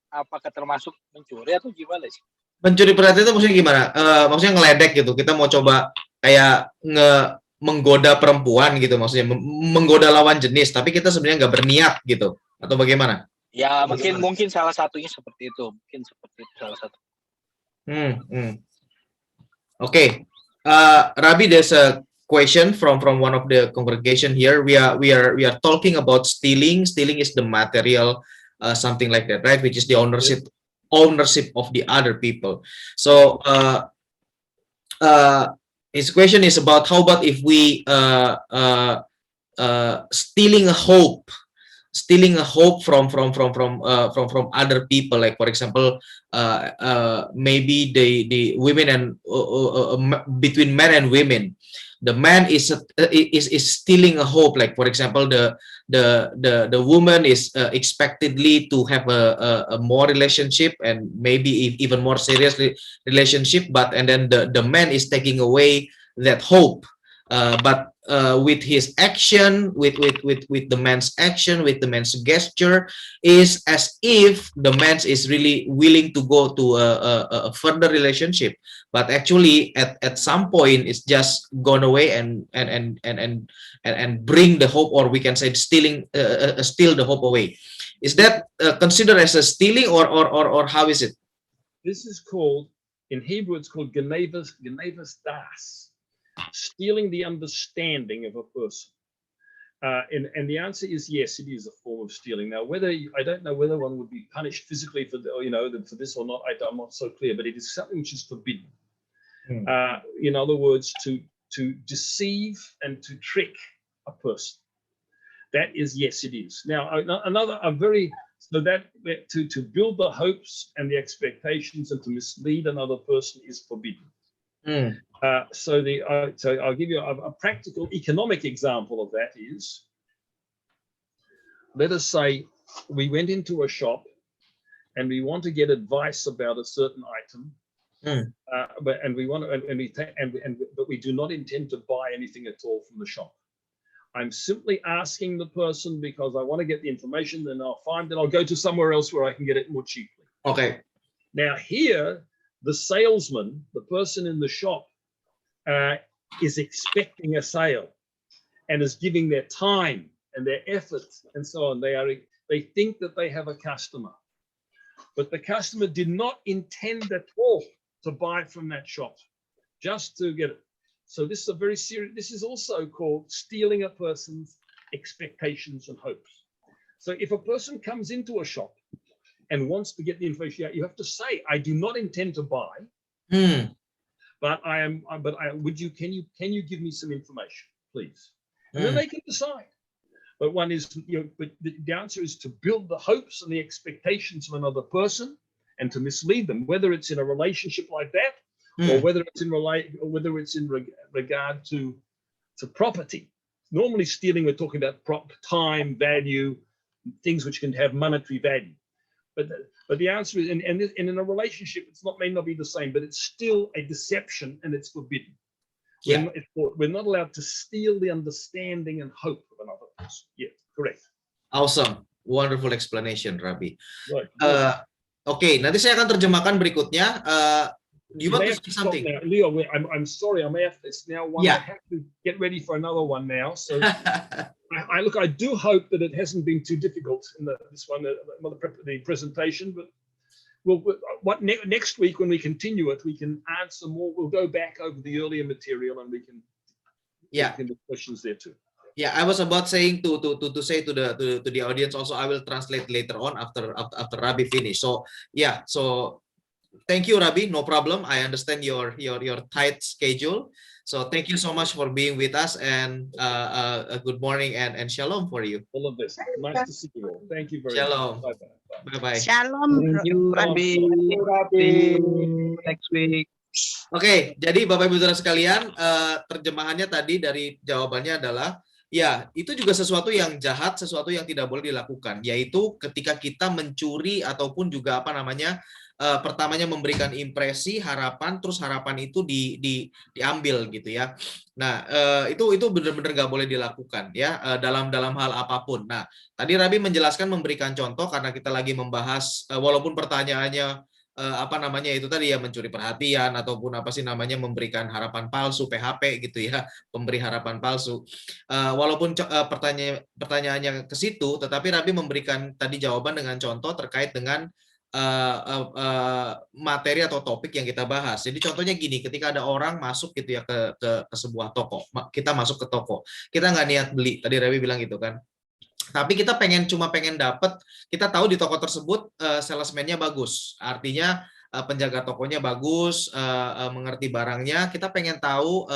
Apakah termasuk mencuri atau gimana sih? Mencuri perhatian itu maksudnya gimana? Maksudnya ngeledek gitu. Kita mau coba kayak menggoda perempuan gitu, maksudnya menggoda lawan jenis, tapi kita sebenarnya nggak berniat gitu, atau bagaimana? Ya mungkin salah satunya seperti itu. Mungkin seperti itu salah satu. Okay, Rabi, there's a question from one of the congregation here. We are talking about stealing. Stealing is the material, something like that, right? Which is the ownership of the other people. So his question is about how about if we stealing a hope from other people, like for example maybe the women and between men and women, the man is stealing a hope, like for example the woman is expectedly to have a more relationship and maybe even more serious relationship, but and then the man is taking away that hope, but with his action, with the man's action, with the man's gesture, is as if the man is really willing to go to a further relationship, but actually at some point it's just gone away and bring the hope, or we can say steal the hope away. Is that considered as a stealing, or how is it? This is called, in Hebrew, it's called genevas das. Stealing the understanding of a person, and the answer is yes, it is a form of stealing. Now, I don't know whether one would be punished physically for for this or not. I'm not so clear, but it is something which is forbidden. In other words, to deceive and to trick a person. That is, yes, it is. Now, to build the hopes and the expectations and to mislead another person is forbidden. So I'll give you a practical economic example of that is, let us say we went into a shop and we want to get advice about a certain item, but we do not intend to buy anything at all from the shop. I'm simply asking the person because I want to get the information, then I'll go to somewhere else where I can get it more cheaply. Okay. Now here, the salesman, the person in the shop, is expecting a sale and is giving their time and their effort and so on. They think that they have a customer, but the customer did not intend at all to buy from that shop, just to get it. So this is a very serious, this is also called stealing a person's expectations and hopes. So if a person comes into a shop and wants to get the information out, you have to say, I do not intend to buy, but can you give me some information, please? And then they can decide. But but the answer is to build the hopes and the expectations of another person and to mislead them, whether it's in a relationship like that, or whether it's in regard to property. Normally stealing, we're talking about time, value, things which can have monetary value. But the answer is, and in a relationship, may not be the same, but it's still a deception and it's forbidden. Yeah. We're not allowed to steal the understanding and hope of another person. Yeah, correct. Awesome. Wonderful explanation, Rabi. Right. Okay, nanti saya akan terjemahkan berikutnya. Do you want to say something? Now. Leo, I'm sorry, I may have to, it's now one. Yeah. I have to get ready for another one now. So I do hope that it hasn't been too difficult in the presentation, but next week when we continue it, we can answer more. We'll go back over the earlier material and we can do questions there too. Yeah, I was about saying to say to the audience also. I will translate later on after Rabi finish. So yeah, so thank you, Rabi. No problem. I understand your tight schedule. So thank you so much for being with us, and a good morning and shalom for you. All of this. Nice to see you all. Thank you very Shalom. much. Bye bye. Shalom. Thank you, Rabi. Next week. Oke, jadi Bapak Ibu Saudara sekalian, terjemahannya tadi dari jawabannya adalah Ya, itu juga sesuatu yang jahat, sesuatu yang tidak boleh dilakukan, yaitu ketika kita mencuri ataupun juga apa namanya, pertamanya memberikan impresi, harapan, terus harapan itu diambil gitu ya. Nah, itu benar-benar nggak boleh dilakukan ya, dalam hal apapun. Nah, tadi Rabi menjelaskan memberikan contoh karena kita lagi membahas, walaupun pertanyaannya apa namanya itu tadi ya, mencuri perhatian ataupun apa sih namanya, memberikan harapan palsu, PHP gitu ya, pemberi harapan palsu. Walaupun pertanyaannya ke situ, tetapi Rabi memberikan tadi jawaban dengan contoh terkait dengan materi atau topik yang kita bahas. Jadi contohnya gini, ketika ada orang masuk gitu ya ke sebuah toko, kita masuk ke toko, kita nggak niat beli, tadi Rabi bilang gitu kan. Tapi kita cuma pengen dapat, kita tahu di toko tersebut salesman-nya bagus, artinya penjaga tokonya bagus, mengerti barangnya, kita pengen tahu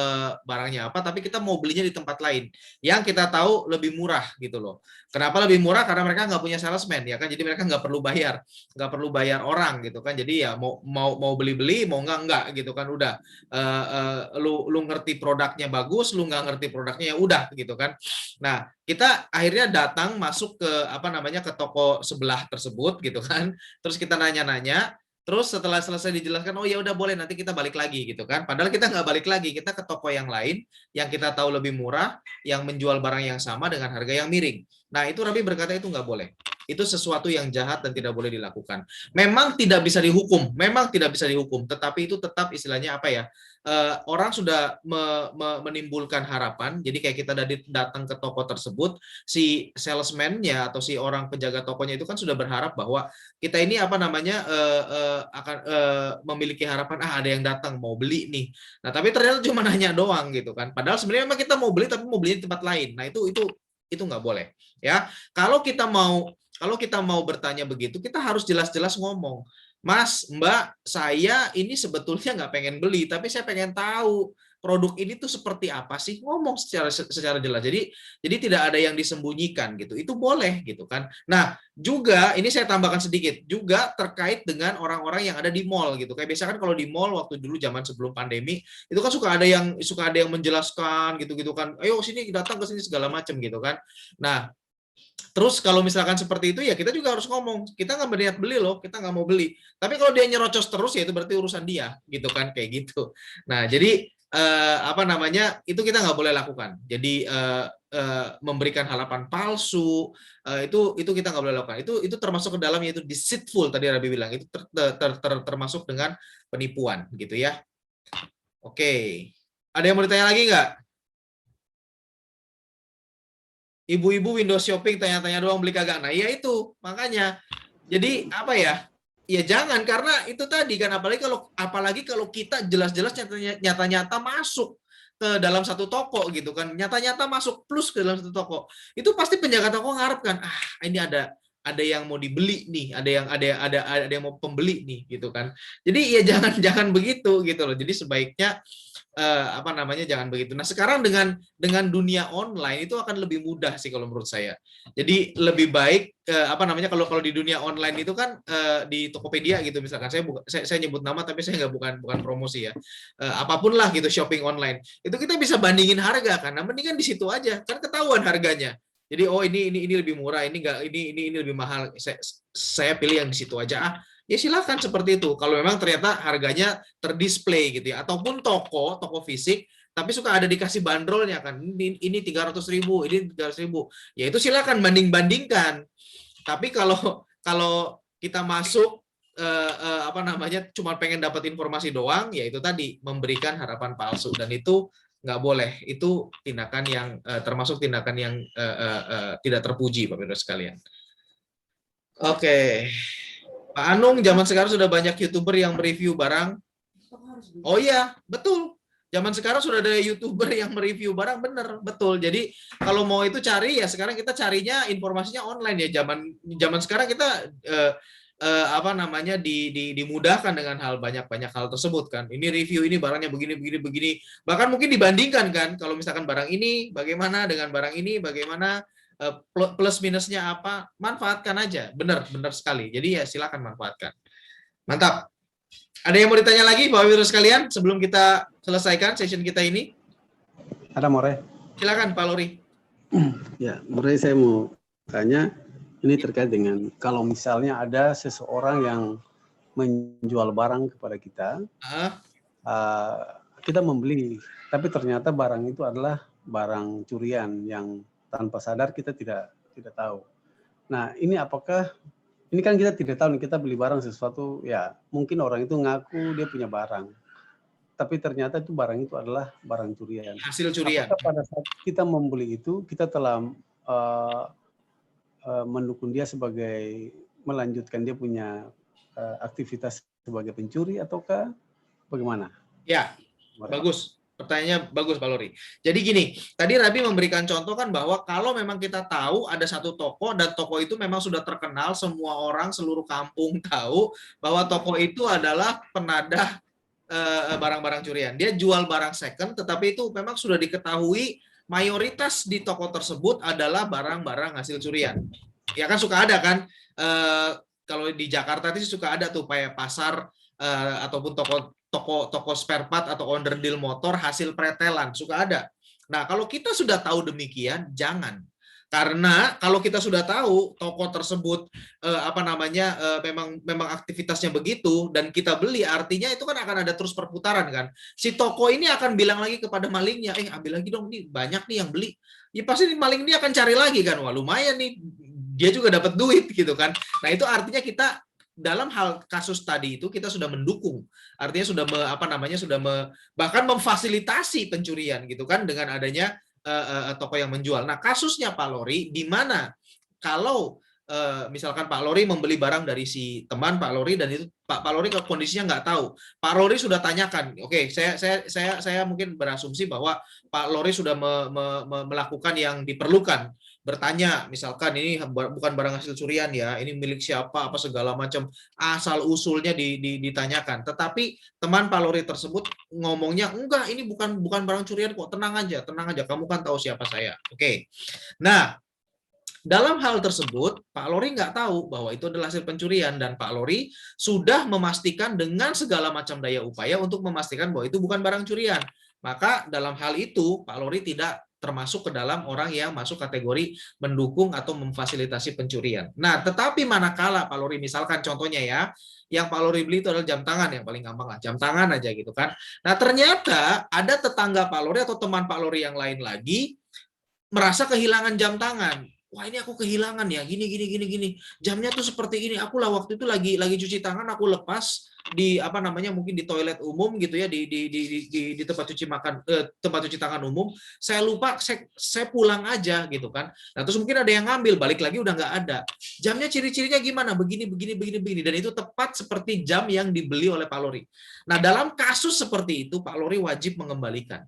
barangnya apa, tapi kita mau belinya di tempat lain yang kita tahu lebih murah gitu loh. Kenapa lebih murah? Karena mereka nggak punya salesman ya kan, jadi mereka nggak perlu bayar orang gitu kan. Jadi ya mau beli mau nggak gitu kan, udah lu ngerti produknya bagus, lu nggak ngerti produknya ya udah gitu kan. Nah, kita akhirnya datang masuk ke apa namanya, ke toko sebelah tersebut gitu kan, terus kita nanya-nanya, terus setelah selesai dijelaskan, oh ya udah boleh, nanti kita balik lagi gitu kan, padahal kita nggak balik lagi, kita ke toko yang lain yang kita tahu lebih murah, yang menjual barang yang sama dengan harga yang miring. Nah, itu Rabi berkata itu nggak boleh, itu sesuatu yang jahat dan tidak boleh dilakukan. Memang tidak bisa dihukum, tetapi itu tetap istilahnya apa ya, orang sudah menimbulkan harapan. Jadi kayak kita datang ke toko tersebut, si salesman-nya atau si orang penjaga tokonya itu kan sudah berharap bahwa kita ini apa namanya akan memiliki harapan, ada yang datang mau beli nih. Nah, tapi ternyata cuma nanya doang gitu kan. Padahal sebenarnya memang kita mau beli, tapi mau beli di tempat lain. Nah, itu nggak boleh ya. Kalau kita mau bertanya begitu, kita harus jelas-jelas ngomong. Mas, Mbak, saya ini sebetulnya nggak pengen beli, tapi saya pengen tahu produk ini tuh seperti apa sih, ngomong secara jelas. Jadi tidak ada yang disembunyikan gitu. Itu boleh gitu kan. Nah, juga ini saya tambahkan sedikit juga terkait dengan orang-orang yang ada di mall gitu. Kayak biasa kan kalau di mall waktu dulu zaman sebelum pandemi, itu kan suka ada yang menjelaskan gitu-gitu kan. Ayo sini, datang ke sini segala macam gitu kan. Nah, terus kalau misalkan seperti itu ya kita juga harus ngomong, kita nggak berniat beli loh, kita nggak mau beli. Tapi kalau dia nyerocos terus ya itu berarti urusan dia, gitu kan, kayak gitu. Nah, jadi apa namanya, itu kita nggak boleh lakukan. Jadi memberikan harapan palsu, itu kita nggak boleh lakukan. Itu termasuk ke dalam, yaitu deceitful tadi Rabi bilang, itu termasuk dengan penipuan gitu ya. Oke, ada yang mau ditanya lagi nggak? Ibu-ibu Windows Shopping tanya-tanya doang, beli kagak. Nah, iya itu makanya. Jadi apa ya? Ya jangan, karena itu tadi kan, apalagi kalau kita jelas-jelas nyata-nyata masuk ke dalam satu toko gitu kan, nyata-nyata masuk plus ke dalam satu toko, itu pasti penjaga toko ngarep kan, ini ada yang mau dibeli nih, ada yang mau pembeli nih gitu kan. Jadi ya jangan begitu gitu loh. Jadi sebaiknya apa namanya, jangan begitu. Nah, sekarang dengan dunia online itu akan lebih mudah sih kalau menurut saya. Jadi lebih baik apa namanya, kalau di dunia online itu kan di Tokopedia gitu misalkan, saya nyebut nama tapi saya bukan promosi ya. Apapun lah gitu, shopping online. Itu kita bisa bandingin harga kan. Nah, mendingan di situ aja, kan ketahuan harganya. Jadi ini lebih murah, ini lebih mahal. Saya pilih yang di situ aja. Ya silakan seperti itu. Kalau memang ternyata harganya terdisplay gitu ya, ataupun toko fisik, tapi suka ada dikasih bandrolnya kan, ini 300.000, ini 300.000. Ya itu silakan bandingkan. Tapi kalau kita masuk apa namanya, cuma pengen dapat informasi doang, ya itu tadi, memberikan harapan palsu, dan itu nggak boleh. Itu tindakan yang termasuk tindakan yang tidak terpuji, Bapak Ibu sekalian. Oke. Pak Anung, zaman sekarang sudah banyak YouTuber yang mereview barang. Oh iya, betul. Zaman sekarang sudah ada YouTuber yang mereview barang, bener, betul. Jadi kalau mau itu cari ya, sekarang kita carinya informasinya online ya. Zaman sekarang kita apa namanya, dimudahkan dengan banyak hal tersebut kan. Ini review, ini barangnya begini. Bahkan mungkin dibandingkan kan, kalau misalkan barang ini bagaimana dengan barang ini bagaimana, plus minusnya apa, manfaatkan aja. Benar sekali. Jadi ya silakan manfaatkan. Mantap. Ada yang mau ditanya lagi Bapak Ibu sekalian sebelum kita selesaikan session kita ini? Ada More. Silakan Pak Lori. Ya, menurut saya mau tanya, ini terkait dengan kalau misalnya ada seseorang yang menjual barang kepada kita, kita membeli, tapi ternyata barang itu adalah barang curian yang tanpa sadar kita tidak tahu. Nah, ini apakah ini kan kita tidak tahu nih, kita beli barang sesuatu, ya mungkin orang itu ngaku dia punya barang, tapi ternyata itu barang itu adalah barang curian. Hasil curian. Apakah pada saat kita membeli itu kita telah mendukung dia sebagai melanjutkan dia punya aktivitas sebagai pencuri ataukah bagaimana? Ya, bagus. Pertanyaannya bagus, Pak Lori. Jadi gini, tadi Rabi memberikan contoh kan bahwa kalau memang kita tahu ada satu toko dan toko itu memang sudah terkenal, semua orang seluruh kampung tahu bahwa toko itu adalah penadah barang-barang curian. Dia jual barang second, tetapi itu memang sudah diketahui mayoritas di toko tersebut adalah barang-barang hasil curian. Ya kan suka ada kan, kalau di Jakarta itu suka ada tuh kayak pasar ataupun toko spare part atau onderdil motor hasil pretelan, suka ada. Nah, kalau kita sudah tahu demikian, jangan. Karena kalau kita sudah tahu toko tersebut memang aktivitasnya begitu dan kita beli, artinya itu kan akan ada terus perputaran kan. Si toko ini akan bilang lagi kepada malingnya, ambil lagi dong, nih banyak nih yang beli. Ya pasti maling ini akan cari lagi kan, wah lumayan nih, dia juga dapat duit gitu kan. Nah, itu artinya kita dalam hal kasus tadi itu kita sudah mendukung, artinya sudah bahkan memfasilitasi pencurian gitu kan dengan adanya toko yang menjual. Nah, kasusnya Pak Lori di mana kalau misalkan Pak Lori membeli barang dari si teman Pak Lori dan itu Pak Lori kondisinya nggak tahu. Pak Lori sudah tanyakan. Oke, saya mungkin berasumsi bahwa Pak Lori sudah melakukan yang diperlukan. Bertanya, misalkan ini bukan barang hasil curian ya, ini milik siapa, apa segala macam, asal usulnya ditanyakan. Tetapi teman Pak Lori tersebut ngomongnya, enggak, ini bukan barang curian kok, tenang aja, kamu kan tahu siapa saya. Oke. Nah, dalam hal tersebut, Pak Lori nggak tahu bahwa itu adalah hasil pencurian dan Pak Lori sudah memastikan dengan segala macam daya upaya untuk memastikan bahwa itu bukan barang curian. Maka dalam hal itu, Pak Lori tidak termasuk ke dalam orang yang masuk kategori mendukung atau memfasilitasi pencurian. Nah, tetapi manakala Pak Lori misalkan contohnya ya, yang Pak Lori beli itu adalah jam tangan, yang paling gampang lah, jam tangan aja gitu kan. Nah, ternyata ada tetangga Pak Lori atau teman Pak Lori yang lain lagi merasa kehilangan jam tangan. Wah, ini aku kehilangan ya, gini. Jamnya tuh seperti ini. Aku lah waktu itu lagi cuci tangan, aku lepas di mungkin di toilet umum gitu ya, di tempat cuci tempat cuci tangan umum. Saya lupa, saya pulang aja gitu kan. Nah, terus mungkin ada yang ngambil, balik lagi udah nggak ada. Jamnya ciri-cirinya gimana? Begini. Dan itu tepat seperti jam yang dibeli oleh Pak Lori. Nah, dalam kasus seperti itu Pak Lori wajib mengembalikan.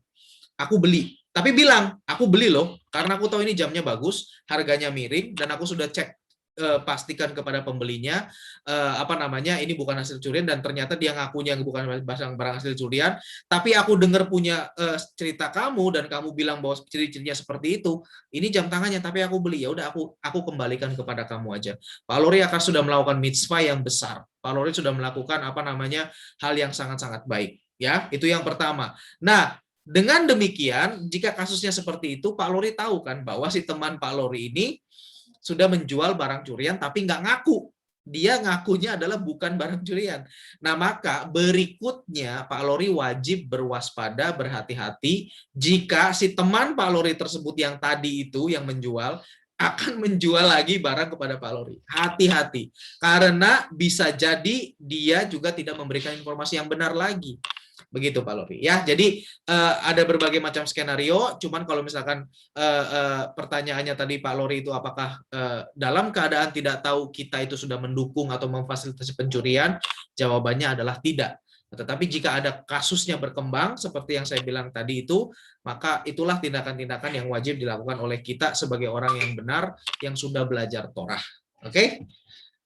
Aku beli, tapi bilang aku beli loh karena aku tahu ini jamnya bagus, harganya miring dan aku sudah cek pastikan kepada pembelinya ini bukan hasil curian dan ternyata dia ngakunya bukan barang hasil curian, tapi aku dengar punya cerita kamu dan kamu bilang bahwa ciri-cirinya seperti itu, ini jam tangannya tapi aku beli, ya udah aku kembalikan kepada kamu aja. Pak Lori akan sudah melakukan mitzvah yang besar. Pak Lori sudah melakukan hal yang sangat-sangat baik, ya. Itu yang pertama. Nah, dengan demikian, jika kasusnya seperti itu, Pak Lori tahu kan bahwa si teman Pak Lori ini sudah menjual barang curian tapi nggak ngaku. Dia ngakunya adalah bukan barang curian. Nah, maka berikutnya Pak Lori wajib berwaspada, berhati-hati jika si teman Pak Lori tersebut yang tadi itu yang menjual akan menjual lagi barang kepada Pak Lori. Hati-hati, karena bisa jadi dia juga tidak memberikan informasi yang benar lagi. Begitu Pak Lori ya. Jadi ada berbagai macam skenario, cuman kalau misalkan pertanyaannya tadi Pak Lori itu apakah dalam keadaan tidak tahu kita itu sudah mendukung atau memfasilitasi pencurian, jawabannya adalah tidak. Tetapi jika ada kasusnya berkembang seperti yang saya bilang tadi itu, maka itulah tindakan-tindakan yang wajib dilakukan oleh kita sebagai orang yang benar yang sudah belajar Torah. Oke?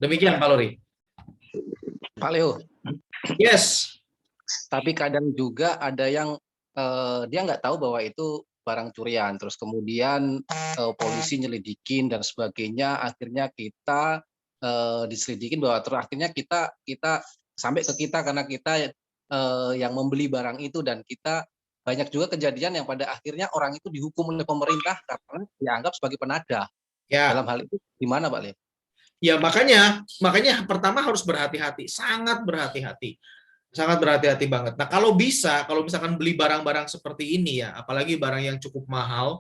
Demikian Pak Lori. Pak Leo. Yes. Tapi kadang juga ada yang dia nggak tahu bahwa itu barang curian, terus kemudian polisi nyelidikin dan sebagainya, akhirnya kita diselidikin bahwa akhirnya kita sampai ke kita karena kita yang membeli barang itu dan kita banyak juga kejadian yang pada akhirnya orang itu dihukum oleh pemerintah karena dianggap sebagai penadah. Ya. Dalam hal itu gimana Pak Leo? Ya makanya pertama harus berhati-hati, sangat berhati-hati banget. Nah kalau misalkan beli barang-barang seperti ini ya, apalagi barang yang cukup mahal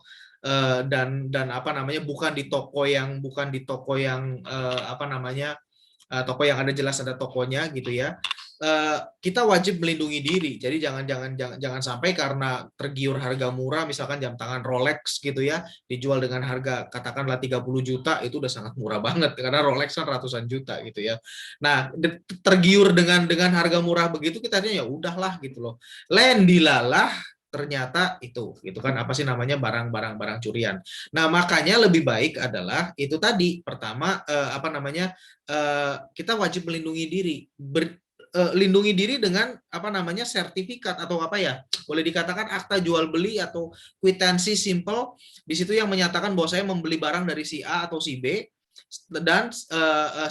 dan apa namanya bukan di toko yang toko yang ada jelas ada tokonya gitu ya. Kita wajib melindungi diri. Jadi jangan sampai karena tergiur harga murah, misalkan jam tangan Rolex gitu ya, dijual dengan harga katakanlah 30 juta, itu udah sangat murah banget karena Rolex kan ratusan juta gitu ya. Nah, tergiur dengan harga murah begitu, kita ya udahlah gitu loh. Dilalah ternyata itu gitu kan, apa sih namanya, barang curian. Nah makanya lebih baik adalah itu tadi, pertama kita wajib melindungi diri, lindungi diri dengan apa namanya sertifikat atau apa ya, boleh dikatakan akta jual beli atau kwitansi simple di situ yang menyatakan bahwa saya membeli barang dari si A atau si B, dan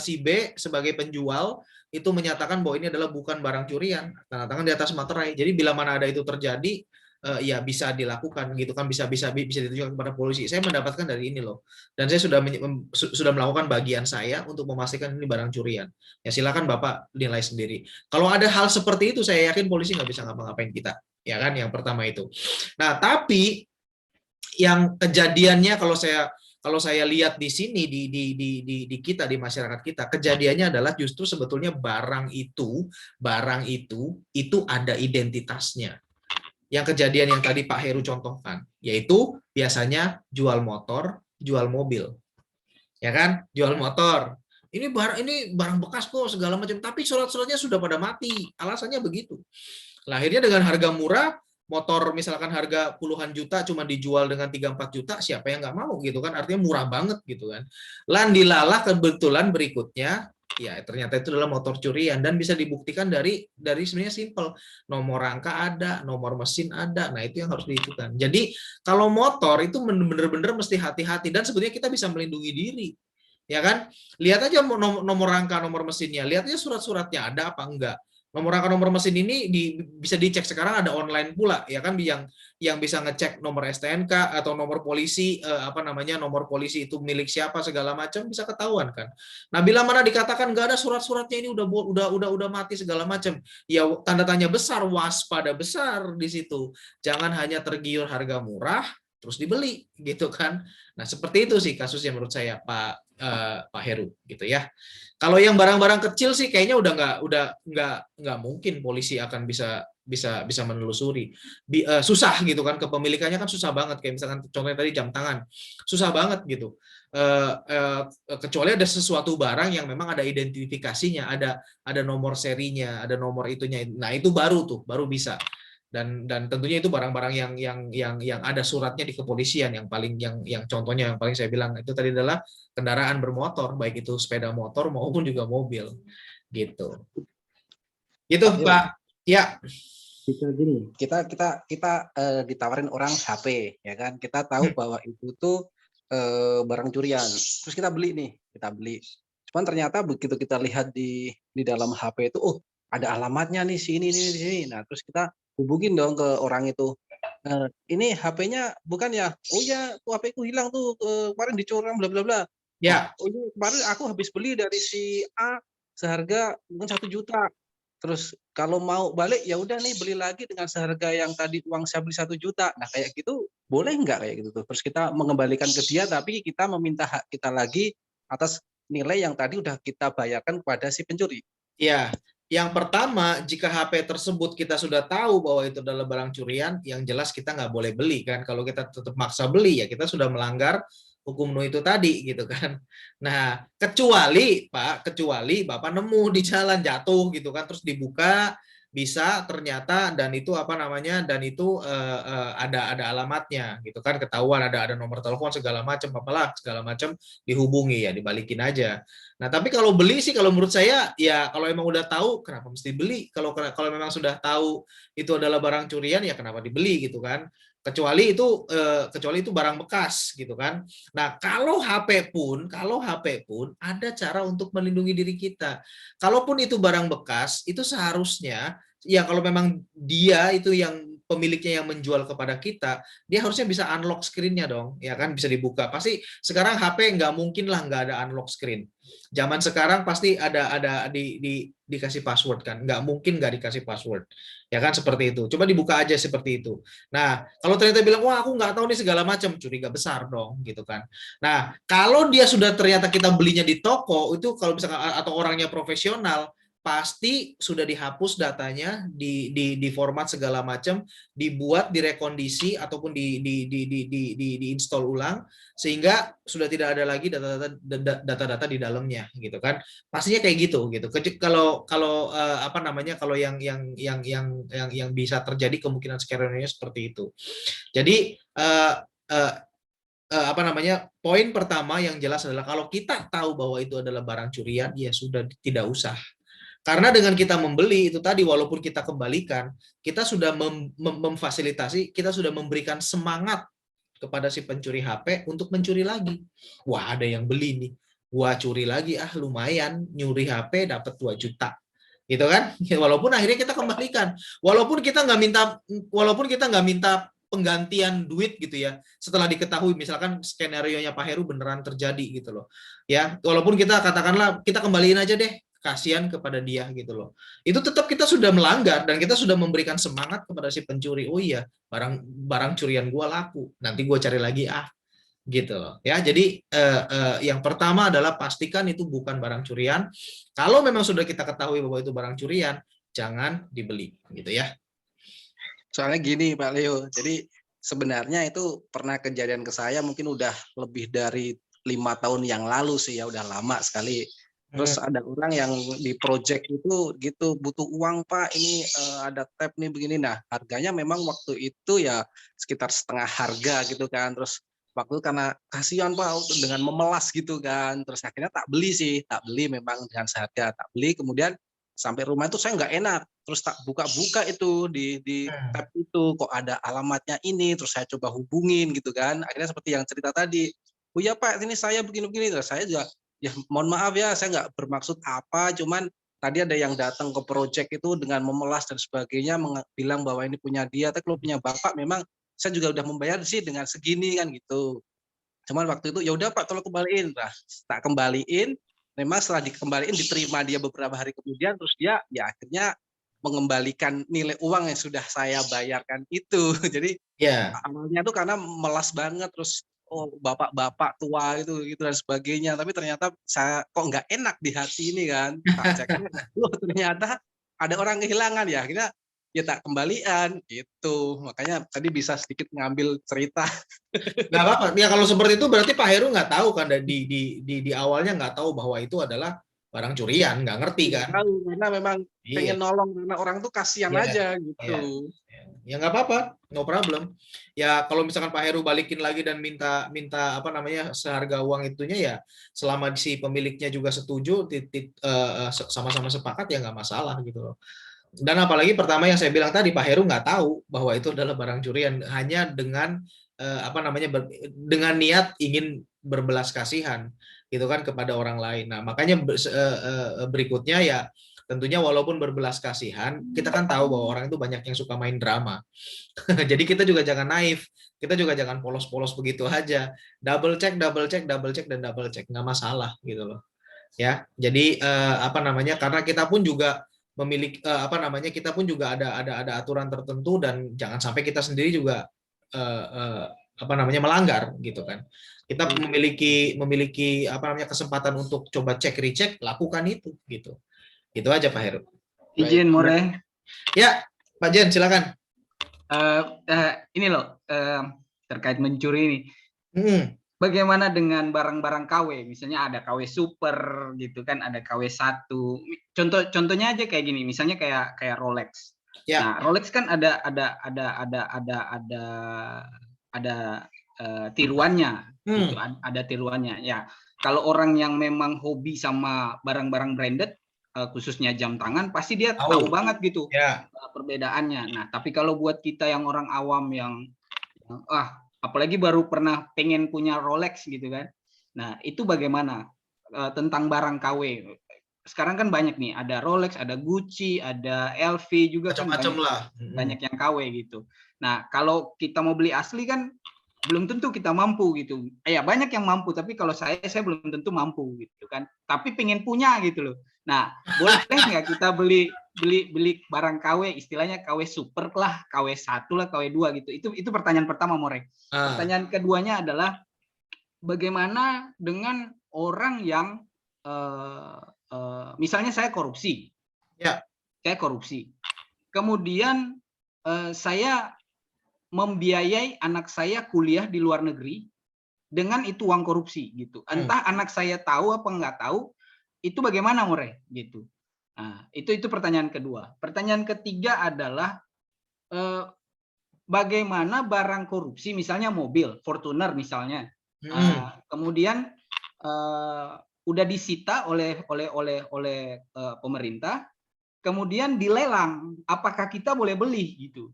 si B sebagai penjual itu menyatakan bahwa ini adalah bukan barang curian, tanda tangan di atas materai. Jadi bila mana ada itu terjadi, ya bisa dilakukan gitu kan, bisa ditunjukkan kepada polisi. Saya mendapatkan dari ini loh, dan saya sudah melakukan bagian saya untuk memastikan ini barang curian. Ya silakan Bapak nilai sendiri. Kalau ada hal seperti itu, saya yakin polisi nggak bisa ngapa-ngapain kita, ya kan, yang pertama itu. Nah tapi yang kejadiannya kalau saya lihat di sini di kita, di masyarakat kita, kejadiannya adalah justru sebetulnya barang itu ada identitasnya. Yang kejadian yang tadi Pak Heru contohkan, yaitu biasanya jual motor, jual mobil, ya kan, jual motor. Ini barang bekas kok segala macam, tapi surat-suratnya sudah pada mati, alasannya begitu. Akhirnya dengan harga murah, motor misalkan harga puluhan juta cuma dijual dengan 3-4 juta, siapa yang nggak mau gitu kan, artinya murah banget gitu kan. Dilalah kebetulan berikutnya, ya ternyata itu adalah motor curian, dan bisa dibuktikan dari sebenarnya simple, nomor rangka ada, nomor mesin ada. Nah itu yang harus diitukan. Jadi kalau motor itu benar-benar mesti hati-hati, dan sebetulnya kita bisa melindungi diri, ya kan. Lihat aja nomor rangka, nomor mesinnya, lihat aja surat-suratnya ada apa enggak. Nomor rangka, nomor mesin ini bisa dicek, sekarang ada online pula ya kan, yang bisa ngecek nomor STNK atau nomor polisi, nomor polisi itu milik siapa segala macam, bisa ketahuan kan. Nah bila mana dikatakan nggak ada surat-suratnya, ini udah mati segala macam, ya tanda tanya besar, waspada besar di situ. Jangan hanya tergiur harga murah terus dibeli gitu kan. Nah seperti itu sih kasusnya menurut saya Pak Heru gitu ya. Kalau yang barang-barang kecil sih kayaknya udah nggak mungkin polisi akan bisa menelusuri. Susah gitu kan, kepemilikannya kan susah banget, kayak misalkan contohnya tadi jam tangan, susah banget gitu. Kecuali ada sesuatu barang yang memang ada identifikasinya, ada nomor serinya, ada nomor itunya. Nah itu baru bisa. Dan tentunya itu barang-barang yang ada suratnya di kepolisian, yang contohnya yang paling saya bilang itu tadi adalah kendaraan bermotor, baik itu sepeda motor maupun juga mobil gitu. Gitu Pak. Ya. Gini, kita ditawarin orang HP, ya kan, kita tahu bahwa itu tuh barang curian, terus kita beli. Cuman ternyata begitu kita lihat di dalam HP itu, oh ada alamatnya nih sini. Nah terus kita hubungin dong ke orang itu, ini HP-nya bukan ya? Oh ya, tuh HP ku hilang tuh, kemarin dicuri bla bla bla. Ya. Oh iya, kemarin aku habis beli dari si A seharga mungkin 1 juta. Terus kalau mau balik ya udah nih beli lagi dengan seharga yang tadi uang saya beli 1 juta. Nah kayak gitu boleh nggak kayak gitu tuh? Terus kita mengembalikan ke dia, tapi kita meminta hak kita lagi atas nilai yang tadi udah kita bayarkan kepada si pencuri. Ya. Yang pertama, jika HP tersebut kita sudah tahu bahwa itu adalah barang curian, yang jelas kita nggak boleh beli kan. Kalau kita tetap maksa beli, ya kita sudah melanggar hukum No itu tadi gitu kan. Nah, kecuali Bapak nemu di jalan jatuh gitu kan, terus dibuka bisa ternyata, dan itu ada alamatnya gitu kan, ketahuan ada nomor telepon segala macam, dihubungi, ya dibalikin aja. Nah tapi kalau beli sih, kalau menurut saya ya kalau emang udah tahu kenapa mesti beli, kalau memang sudah tahu itu adalah barang curian ya kenapa dibeli gitu kan, kecuali itu barang bekas gitu kan. Nah kalau HP pun ada cara untuk melindungi diri kita. Kalaupun itu barang bekas, itu seharusnya ya kalau memang dia itu yang pemiliknya yang menjual kepada kita, dia harusnya bisa unlock screen-nya dong, ya kan, bisa dibuka. Pasti sekarang HP nggak mungkin lah nggak ada unlock screen. Zaman sekarang pasti ada dikasih password kan, nggak mungkin nggak dikasih password, ya kan, seperti itu. Coba dibuka aja seperti itu. Nah, kalau ternyata bilang wah aku nggak tahu nih segala macam, curiga besar dong, gitu kan. Nah, kalau dia sudah ternyata kita belinya di toko itu, kalau misalkan atau orangnya profesional, pasti sudah dihapus datanya, di format segala macam, dibuat, direkondisi ataupun di install ulang, sehingga sudah tidak ada lagi data-data di dalamnya, gitu kan. Pastinya kayak gitu. Kalau apa namanya, kalau yang bisa terjadi kemungkinan skenario seperti itu. Jadi apa namanya, poin pertama yang jelas adalah kalau kita tahu bahwa itu adalah barang curian, ya sudah tidak usah. Karena dengan kita membeli itu tadi, walaupun kita kembalikan, kita sudah memfasilitasi, kita sudah memberikan semangat kepada si pencuri HP untuk mencuri lagi. Wah, ada yang beli nih, gua curi lagi, lumayan, nyuri HP dapat 2 juta. Gitu kan? Walaupun akhirnya kita kembalikan. Walaupun kita nggak minta penggantian duit gitu ya, setelah diketahui misalkan skenario-nya Pak Heru beneran terjadi gitu loh. Ya, walaupun kita katakanlah kita kembaliin aja deh, kasihan kepada dia gitu loh. Itu tetap kita sudah melanggar dan kita sudah memberikan semangat kepada si pencuri. Oh iya, barang curian gua laku. Nanti gua cari lagi gitu loh. Ya, jadi yang pertama adalah pastikan itu bukan barang curian. Kalau memang sudah kita ketahui bahwa itu barang curian, jangan dibeli gitu ya. Soalnya gini Pak Leo, jadi sebenarnya itu pernah kejadian ke saya mungkin udah lebih dari 5 tahun yang lalu sih ya, udah lama sekali. Terus ada orang yang di project itu gitu, butuh uang Pak, ini ada tab nih begini. Nah, harganya memang waktu itu ya sekitar setengah harga gitu kan. Terus waktu itu karena kasihan Pak dengan memelas gitu kan. Terus akhirnya tak beli memang dengan seharga, tak beli. Kemudian sampai rumah itu saya nggak enak. Terus tak buka-buka itu di tab itu, kok ada alamatnya ini. Terus saya coba hubungin gitu kan. Akhirnya seperti yang cerita tadi. Oh iya Pak, ini saya begini-begini. Terus saya juga, ya mohon maaf ya, saya nggak bermaksud apa, cuman tadi ada yang datang ke project itu dengan memelas dan sebagainya, bilang bahwa ini punya dia, tapi kalau punya bapak memang saya juga udah membayar sih dengan segini kan gitu. Cuman waktu itu ya udah Pak, tolong kembaliin. Nah, tak kembaliin, memang setelah dikembaliin diterima dia beberapa hari kemudian, terus dia ya akhirnya mengembalikan nilai uang yang sudah saya bayarkan itu. Jadi awalnya tuh karena melas banget, terus bapak-bapak tua itu dan sebagainya, tapi ternyata saya kok nggak enak di hati ini kan. Tak cek, ternyata ada orang kehilangan ya, akhirnya ya tak kembalian gitu. Makanya tadi bisa sedikit ngambil cerita. Nggak apa-apa. Ya kalau seperti itu berarti Pak Heru nggak tahu kan, di awalnya nggak tahu bahwa itu adalah barang curian, nggak ngerti kan? Tahu, karena memang pengen nolong, karena orang tuh kasihan aja gitu. Ya nggak apa-apa, no problem. Ya kalau misalkan Pak Heru balikin lagi dan minta apa namanya seharga uang itunya, ya selama si pemiliknya juga setuju, sama-sama sepakat, ya nggak masalah gitu loh. Dan apalagi pertama yang saya bilang tadi, Pak Heru nggak tahu bahwa itu adalah barang curian, hanya dengan apa namanya dengan niat ingin berbelas kasihan gitu kan kepada orang lain. Nah makanya berikutnya ya tentunya walaupun berbelas kasihan, kita kan tahu bahwa orang itu banyak yang suka main drama. Jadi kita juga jangan naif, kita juga jangan polos-polos begitu aja. Double check, dan double check, nggak masalah gitu loh. Ya, jadi apa namanya? Karena kita pun juga memiliki apa namanya? Kita pun juga ada aturan tertentu, dan jangan sampai kita sendiri juga apa namanya melanggar gitu kan. Kita memiliki apa namanya kesempatan untuk coba cek recheck, lakukan itu gitu. Itu aja Pak Heru. Izin More. Ya, Pak Jen silakan. Ini loh terkait mencuri ini. Bagaimana dengan barang-barang KW? Misalnya ada KW super gitu kan, ada KW 1. Contohnya aja kayak gini, misalnya kayak Rolex. Ya. Nah, Rolex kan ada tiruannya, gitu, ada tiruannya. Ya, kalau orang yang memang hobi sama barang-barang branded, khususnya jam tangan, pasti dia tahu banget gitu perbedaannya. Nah, tapi kalau buat kita yang orang awam yang apalagi baru pernah pengen punya Rolex gitu kan. Nah, itu bagaimana tentang barang KW? sekarang kan banyak nih, ada Rolex, ada Gucci, ada LV juga kan Macam-macam lah. banyak yang KW gitu. Nah, kalau kita mau beli asli kan belum tentu kita mampu gitu. Ya banyak yang mampu, tapi kalau saya belum tentu mampu gitu kan. Tapi pengen punya gitu loh. Nah, boleh nggak kita beli barang KW, istilahnya KW super lah, KW 1 lah, KW 2 gitu. Itu pertanyaan pertama, More. Pertanyaan keduanya adalah bagaimana dengan orang yang misalnya saya korupsi. Ya. Saya korupsi. Kemudian saya membiayai anak saya kuliah di luar negeri dengan itu uang korupsi gitu. Entah anak saya tahu apa nggak tahu, itu bagaimana, More? Gitu. Nah, itu pertanyaan kedua. Pertanyaan ketiga adalah bagaimana barang korupsi, misalnya mobil Fortuner misalnya, kemudian udah disita oleh pemerintah, kemudian dilelang, apakah kita boleh beli gitu?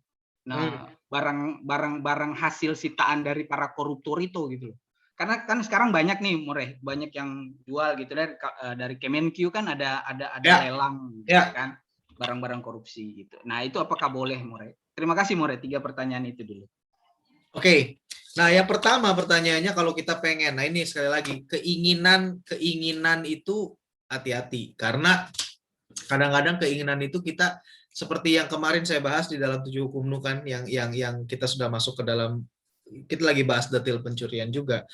Nah, barang hasil sitaan dari para koruptor itu gitu. Karena kan sekarang banyak nih, More, banyak yang jual gitu dari Kemenq kan ada lelang gitu, kan barang-barang korupsi gitu. Nah, itu apakah boleh, More? Terima kasih, More. 3 pertanyaan itu dulu. Oke. Nah, yang pertama pertanyaannya kalau kita pengen, nah ini sekali lagi keinginan itu hati-hati karena kadang-kadang keinginan itu kita seperti yang kemarin saya bahas di dalam 7 hukum Nu kan yang kita sudah masuk ke dalam, kita lagi bahas detail pencurian juga.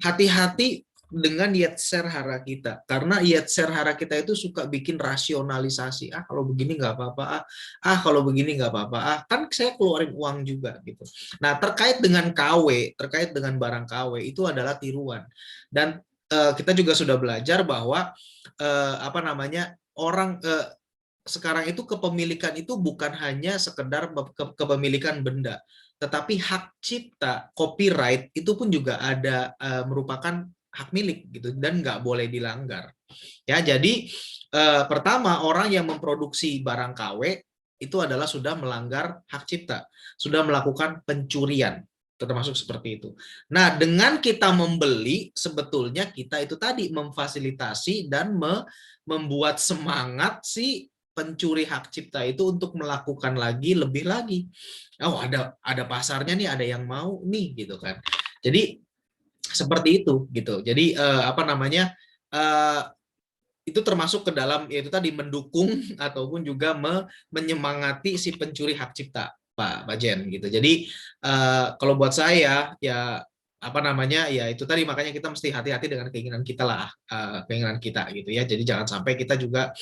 Hati-hati dengan yetzer hara kita, karena yetzer hara kita itu suka bikin rasionalisasi. Kalau begini nggak apa-apa, kalau begini nggak apa-apa, kan saya keluarin uang juga gitu. Nah, terkait dengan KW, terkait dengan barang KW itu adalah tiruan. Dan kita juga sudah belajar bahwa orang sekarang itu kepemilikan itu bukan hanya sekedar kepemilikan benda, tetapi hak cipta, copyright itu pun juga ada merupakan hak milik gitu dan nggak boleh dilanggar. Ya, jadi pertama orang yang memproduksi barang KW itu adalah sudah melanggar hak cipta, sudah melakukan pencurian, termasuk seperti itu. Nah, dengan kita membeli sebetulnya kita itu tadi memfasilitasi dan membuat semangat si pencuri hak cipta itu untuk melakukan lebih lagi. Oh, ada pasarnya nih, ada yang mau nih gitu kan. Jadi seperti itu gitu. Jadi itu termasuk ke dalam yaitu tadi mendukung ataupun juga menyemangati si pencuri hak cipta, Pak Jen gitu. Jadi kalau buat saya ya ya itu tadi, makanya kita mesti hati-hati dengan keinginan kita lah, keinginan kita gitu ya. Jadi jangan sampai kita juga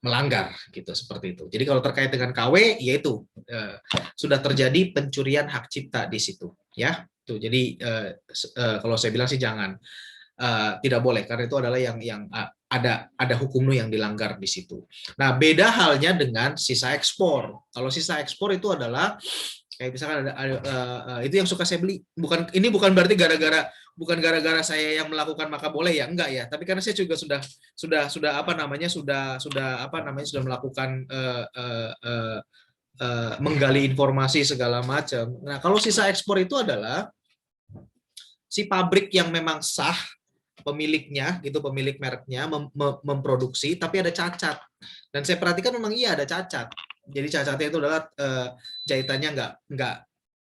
melanggar gitu, seperti itu. Jadi kalau terkait dengan KW yaitu sudah terjadi pencurian hak cipta di situ ya. Tuh, jadi kalau saya bilang sih jangan, tidak boleh, karena itu adalah yang ada hukum Nu yang dilanggar di situ. Nah, beda halnya dengan sisa ekspor. Kalau sisa ekspor itu adalah kayak misalkan itu yang suka saya beli. Ini bukan berarti gara-gara saya yang melakukan maka boleh ya, enggak ya. Tapi karena saya juga sudah melakukan menggali informasi segala macam. Nah, kalau sisa ekspor itu adalah si pabrik yang memang sah pemiliknya gitu, pemilik mereknya memproduksi tapi ada cacat. Dan saya perhatikan memang iya ada cacat. Jadi cacatnya itu adalah jahitannya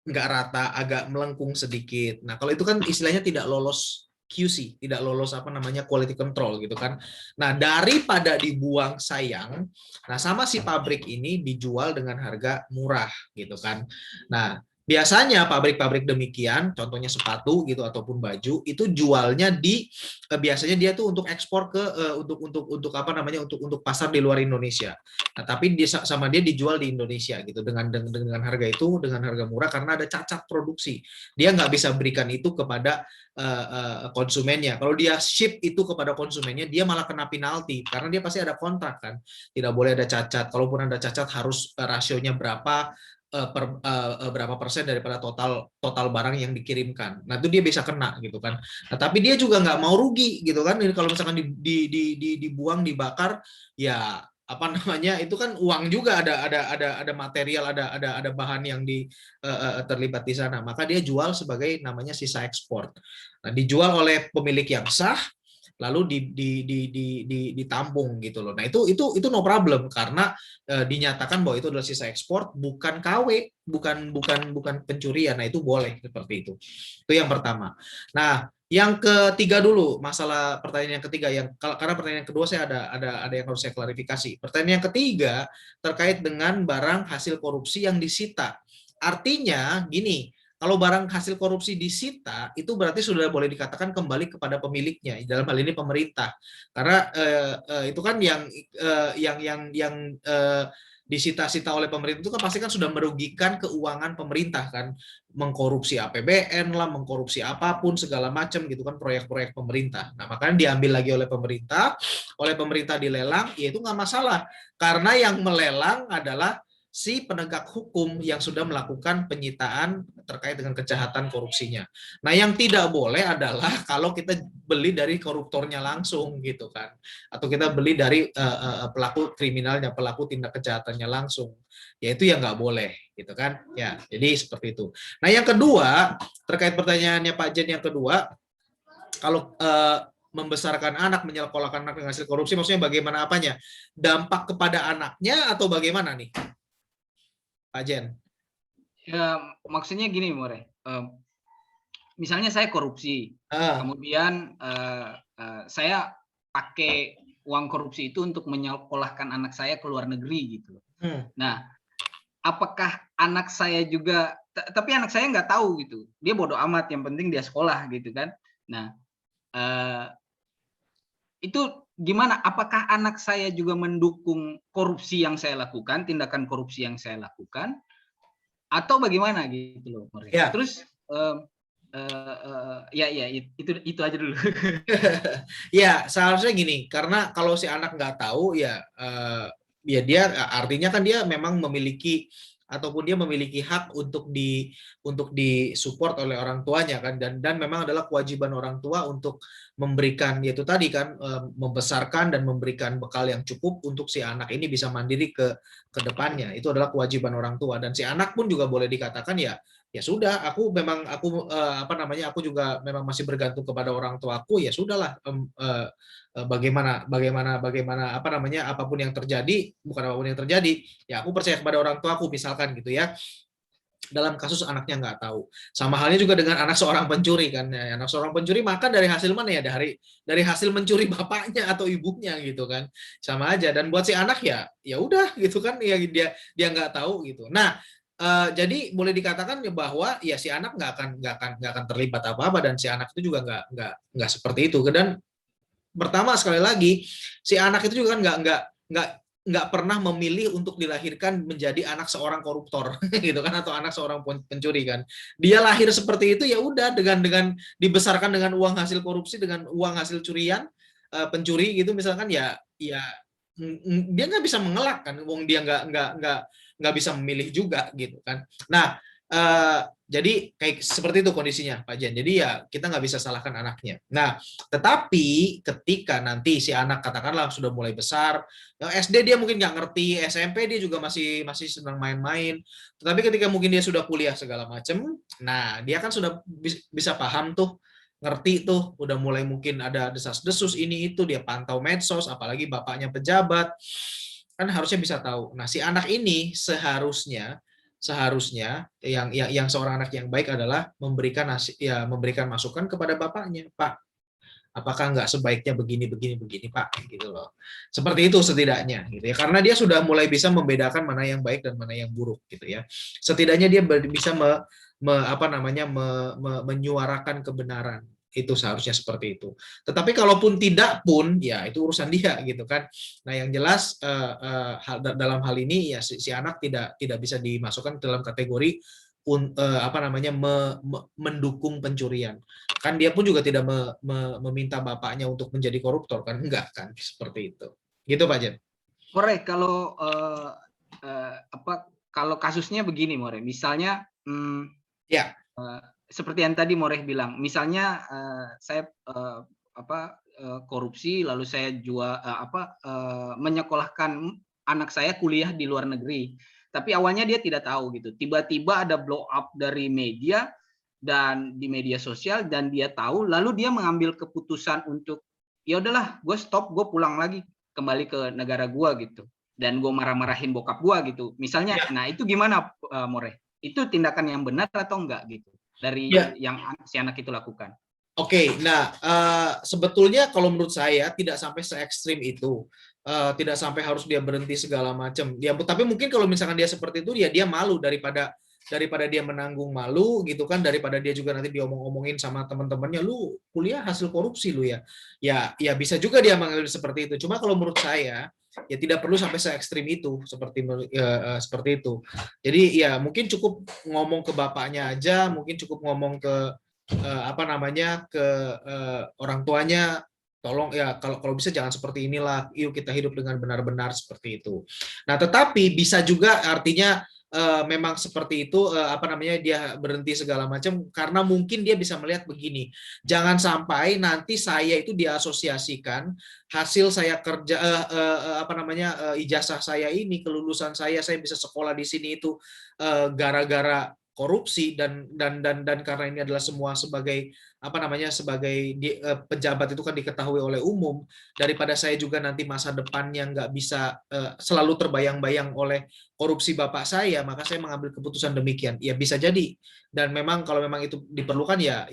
nggak rata, agak melengkung sedikit. Nah, kalau itu kan istilahnya tidak lolos QC, tidak lolos quality control gitu kan. Nah, daripada dibuang sayang, nah sama si pabrik ini dijual dengan harga murah gitu kan. Nah, biasanya pabrik-pabrik demikian, contohnya sepatu gitu ataupun baju, itu jualnya biasanya dia tuh untuk ekspor ke untuk pasar di luar Indonesia. Nah, tapi sama dia dijual di Indonesia gitu dengan harga itu, dengan harga murah karena ada cacat produksi. Dia nggak bisa berikan itu kepada konsumennya. Kalau dia ship itu kepada konsumennya, dia malah kena penalti karena dia pasti ada kontrak kan. Tidak boleh ada cacat. Kalaupun ada cacat harus rasionya berapa persen daripada total barang yang dikirimkan. Nah, itu dia bisa kena gitu kan. Nah, tapi dia juga nggak mau rugi gitu kan. Ini kalau misalkan dibuang, dibakar, ya itu kan uang juga, ada material, ada bahan yang terlibat di sana. Maka dia jual sebagai namanya sisa ekspor. Nah, dijual oleh pemilik yang sah lalu ditampung gitu loh. Nah itu no problem karena dinyatakan bahwa itu adalah sisa ekspor, bukan KW, bukan pencurian. Nah itu boleh seperti itu. Itu yang pertama. Nah yang ketiga dulu, masalah pertanyaan yang ketiga, karena pertanyaan yang kedua saya ada yang harus saya klarifikasi. Pertanyaan yang ketiga terkait dengan barang hasil korupsi yang disita. Artinya gini, kalau barang hasil korupsi disita, itu berarti sudah boleh dikatakan kembali kepada pemiliknya. Dalam hal ini pemerintah, karena itu kan yang disita-sita oleh pemerintah itu kan pasti kan sudah merugikan keuangan pemerintah kan, mengkorupsi APBN lah, mengkorupsi apapun segala macam gitu kan, proyek-proyek pemerintah. Nah makanya diambil lagi oleh pemerintah dilelang, ya itu nggak masalah, karena yang melelang adalah si penegak hukum yang sudah melakukan penyitaan terkait dengan kejahatan korupsinya. Nah, yang tidak boleh adalah kalau kita beli dari koruptornya langsung gitu kan, atau kita beli dari pelaku kriminalnya, pelaku tindak kejahatannya langsung. Ya itu yang nggak boleh gitu kan. Ya, jadi seperti itu. Nah, yang kedua terkait pertanyaannya Pak Jen yang kedua, kalau membesarkan anak, menyekolahkan anak dengan hasil korupsi, maksudnya bagaimana apanya? Dampak kepada anaknya atau bagaimana nih? Pak Jen. Ya, maksudnya gini, More. Misalnya saya korupsi, kemudian saya pakai uang korupsi itu untuk menyekolahkan anak saya ke luar negeri gitu. Nah, apakah anak saya juga, tapi anak saya nggak tahu gitu. Dia bodoh amat, yang penting dia sekolah gitu kan. Nah, itu gimana? Apakah anak saya juga mendukung korupsi yang saya lakukan, tindakan korupsi yang saya lakukan, atau bagaimana gitu loh? Ya. Terus itu aja dulu. Ya seharusnya gini, karena kalau si anak nggak tahu ya dia artinya kan dia memang memiliki ataupun dia memiliki hak untuk disupport oleh orang tuanya kan, dan memang adalah kewajiban orang tua untuk memberikan yaitu tadi kan, membesarkan dan memberikan bekal yang cukup untuk si anak ini bisa mandiri ke depannya. Itu adalah kewajiban orang tua, dan si anak pun juga boleh dikatakan ya sudah, aku juga memang masih bergantung kepada orang tuaku, ya sudahlah, bagaimana apapun yang terjadi, ya aku percaya kepada orang tuaku misalkan gitu ya, dalam kasus anaknya nggak tahu. Sama halnya juga dengan anak seorang pencuri kan, ya, anak seorang pencuri makan dari hasil mana ya, dari hasil mencuri bapaknya atau ibunya gitu kan, sama aja. Dan buat si anak ya udah gitu kan, ya dia nggak tahu gitu. Nah jadi boleh dikatakan bahwa ya si anak nggak akan terlibat apa-apa, dan si anak itu juga nggak seperti itu. Dan pertama sekali lagi, si anak itu juga kan nggak pernah memilih untuk dilahirkan menjadi anak seorang koruptor gitu kan, atau anak seorang pencuri kan. Dia lahir seperti itu ya udah, dengan dibesarkan dengan uang hasil korupsi, dengan uang hasil curian, pencuri gitu misalkan, ya dia nggak bisa mengelak kan, uang dia nggak bisa memilih juga gitu kan. Nah jadi kayak seperti itu kondisinya Pak Jen. Jadi ya kita nggak bisa salahkan anaknya. Nah tetapi ketika nanti si anak katakanlah sudah mulai besar, SD dia mungkin nggak ngerti, SMP dia juga masih senang main-main. Tetapi ketika mungkin dia sudah kuliah segala macam, nah dia kan sudah bisa paham tuh, ngerti tuh, udah mulai mungkin ada desas-desus ini itu, dia pantau medsos, apalagi bapaknya pejabat, kan harusnya bisa tahu. Nah si anak ini seharusnya yang seorang anak yang baik adalah memberikan masukan kepada bapaknya, Pak, apakah nggak sebaiknya begini Pak, gitu loh. Seperti itu setidaknya gitu ya, karena dia sudah mulai bisa membedakan mana yang baik dan mana yang buruk gitu ya. Setidaknya dia bisa menyuarakan kebenaran. Itu seharusnya seperti itu. Tetapi kalaupun tidak pun, ya itu urusan dia gitu kan. Nah yang jelas dalam hal ini ya si anak tidak bisa dimasukkan dalam kategori mendukung pencurian. Kan dia pun juga tidak meminta bapaknya untuk menjadi koruptor kan, enggak kan, seperti itu. Gitu Pak Jen. More, kalau kalau kasusnya begini More, misalnya ya seperti yang tadi More bilang, misalnya saya korupsi lalu saya menyekolahkan anak saya kuliah di luar negeri, tapi awalnya dia tidak tahu gitu, tiba-tiba ada blow up dari media dan di media sosial, dan dia tahu, lalu dia mengambil keputusan untuk ya udahlah, gue stop, gue pulang lagi kembali ke negara gue gitu, dan gue marah-marahin bokap gue gitu misalnya. Nah itu gimana More? Itu tindakan yang benar atau enggak gitu dari yang si anak itu lakukan? Oke, nah sebetulnya kalau menurut saya tidak sampai se ekstrim itu, tidak sampai harus dia berhenti segala macam. Tapi mungkin kalau misalkan dia seperti itu, ya dia malu daripada dia menanggung malu gitu kan, daripada dia juga nanti diomong-omongin sama teman-temannya, lu kuliah hasil korupsi lu ya. Ya bisa juga dia mengambil seperti itu. Cuma kalau menurut saya ya tidak perlu sampai se ekstrim itu seperti itu. Jadi ya mungkin cukup ngomong ke bapaknya aja, mungkin cukup ngomong ke ke orang tuanya, tolong ya kalau bisa jangan seperti inilah, yuk kita hidup dengan benar-benar seperti itu. Nah tetapi bisa juga artinya memang seperti itu dia berhenti segala macam karena mungkin dia bisa melihat begini, jangan sampai nanti saya itu diasosiasikan hasil saya kerja ijazah saya ini, kelulusan saya bisa sekolah di sini itu gara-gara korupsi dan karena ini adalah semua sebagai pejabat itu kan diketahui oleh umum, daripada saya juga nanti masa depannya nggak bisa selalu terbayang-bayang oleh korupsi bapak saya, maka saya mengambil keputusan demikian. Ya bisa jadi, dan memang kalau memang itu diperlukan ya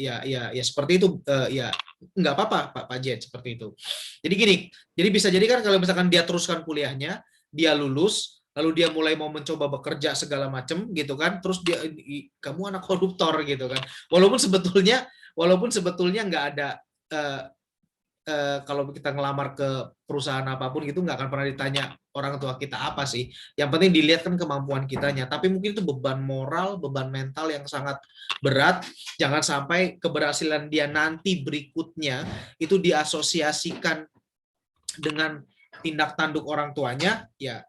seperti itu, ya nggak apa-apa Pak Jen, seperti itu. Jadi gini, jadi bisa jadi kan kalau misalkan dia teruskan kuliahnya, dia lulus, lalu dia mulai mau mencoba bekerja segala macam gitu kan, terus dia, kamu anak koruptor gitu kan, walaupun sebetulnya nggak ada kalau kita ngelamar ke perusahaan apapun gitu nggak akan pernah ditanya orang tua kita apa sih, yang penting dilihat kan kemampuan kitanya. Tapi mungkin itu beban moral, beban mental yang sangat berat, jangan sampai keberhasilan dia nanti berikutnya itu diasosiasikan dengan tindak tanduk orang tuanya. Ya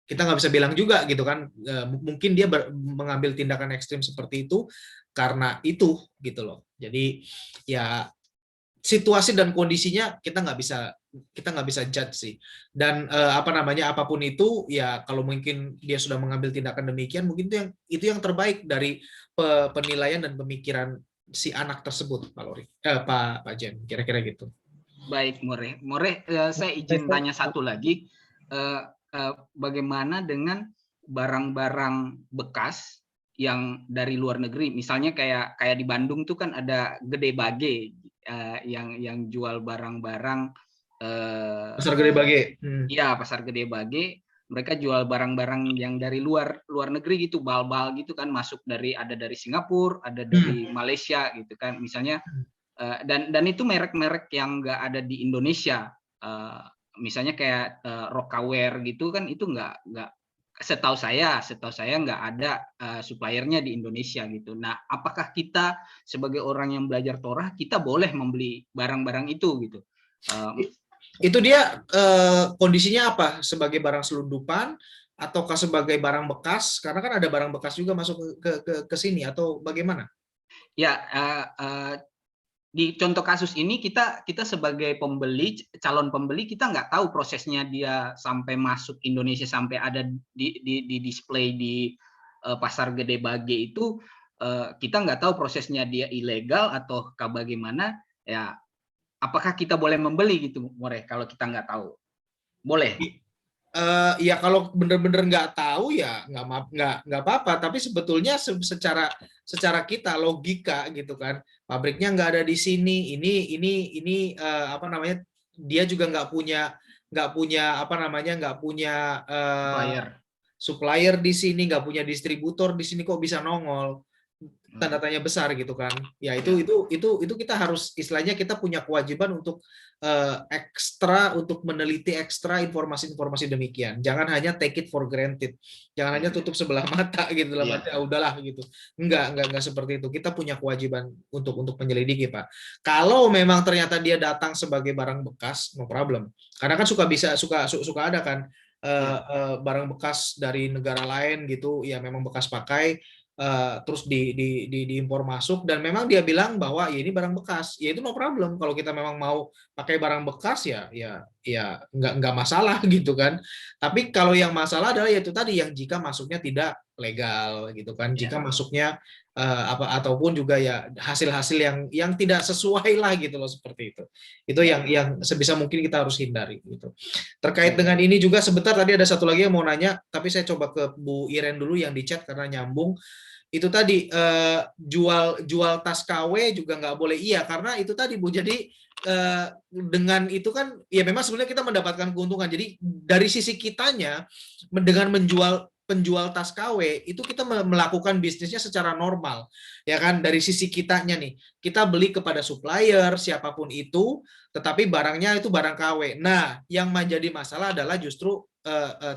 kita nggak bisa bilang juga gitu kan, mungkin dia mengambil tindakan ekstrim seperti itu karena itu gitu loh. Jadi ya situasi dan kondisinya kita nggak bisa judge sih. Dan apapun itu ya, kalau mungkin dia sudah mengambil tindakan demikian, mungkin itu yang terbaik dari penilaian dan pemikiran si anak tersebut, Pak Lori, Pak Jen, kira-kira gitu. Baik, More, saya izin tanya satu lagi. Bagaimana dengan barang-barang bekas yang dari luar negeri, misalnya kayak di Bandung tuh kan ada Gede Bage yang jual barang-barang Pasar Gede Bage. Iya, Pasar Gede Bage, mereka jual barang-barang yang dari luar negeri gitu, bal-bal gitu kan, masuk ada dari Singapura, ada dari Malaysia gitu kan, misalnya. Dan itu merek-merek yang nggak ada di Indonesia, misalnya kayak Rockaware gitu kan, itu nggak setahu saya nggak ada suppliernya di Indonesia gitu. Nah, apakah kita sebagai orang yang belajar Torah, kita boleh membeli barang-barang itu gitu? Itu dia kondisinya apa? Sebagai barang selundupan ataukah sebagai barang bekas? Karena kan ada barang bekas juga masuk ke sini, atau bagaimana? Ya, di contoh kasus ini kita sebagai pembeli, calon pembeli, kita nggak tahu prosesnya dia sampai masuk Indonesia, sampai ada di display di Pasar Gede Bage itu, kita nggak tahu prosesnya dia ilegal atau bagaimana ya. Apakah kita boleh membeli gitu, More, kalau kita nggak tahu? Boleh. Ya kalau benar-benar nggak tahu ya nggak apa-apa, tapi sebetulnya secara kita logika gitu kan, pabriknya nggak ada di sini, ini dia juga nggak punya supplier di sini, nggak punya distributor di sini, kok bisa nongol, tanda tanya besar gitu kan. Ya itu kita harus, istilahnya kita punya kewajiban untuk untuk meneliti ekstra informasi-informasi demikian. Jangan hanya take it for granted. Jangan hanya tutup sebelah mata gitu lah, udahlah gitu. Enggak seperti itu. Kita punya kewajiban untuk menyelidiki, Pak. Kalau memang ternyata dia datang sebagai barang bekas, no problem. Karena kan suka ada kan barang bekas dari negara lain gitu, ya memang bekas pakai, terus diimpor masuk, dan memang dia bilang bahwa ya ini barang bekas, ya itu no problem. Kalau kita memang mau pakai barang bekas ya nggak masalah gitu kan. Tapi kalau yang masalah adalah yaitu tadi, yang jika masuknya tidak legal gitu kan. Jika masuknya ataupun juga ya hasil-hasil yang tidak sesuai lah gitu loh, seperti itu. Itu yang sebisa mungkin kita harus hindari gitu. Terkait dengan ini juga sebentar, tadi ada satu lagi yang mau nanya, tapi saya coba ke Bu Iren dulu yang di chat karena nyambung. Itu tadi jual tas KW juga nggak boleh, iya, karena itu tadi Bu. Jadi dengan itu kan ya memang sebenarnya kita mendapatkan keuntungan. Jadi dari sisi kitanya dengan penjual tas KW itu kita melakukan bisnisnya secara normal, ya kan. Dari sisi kitanya nih, kita beli kepada supplier siapapun itu, tetapi barangnya itu barang KW. Nah, yang menjadi masalah adalah justru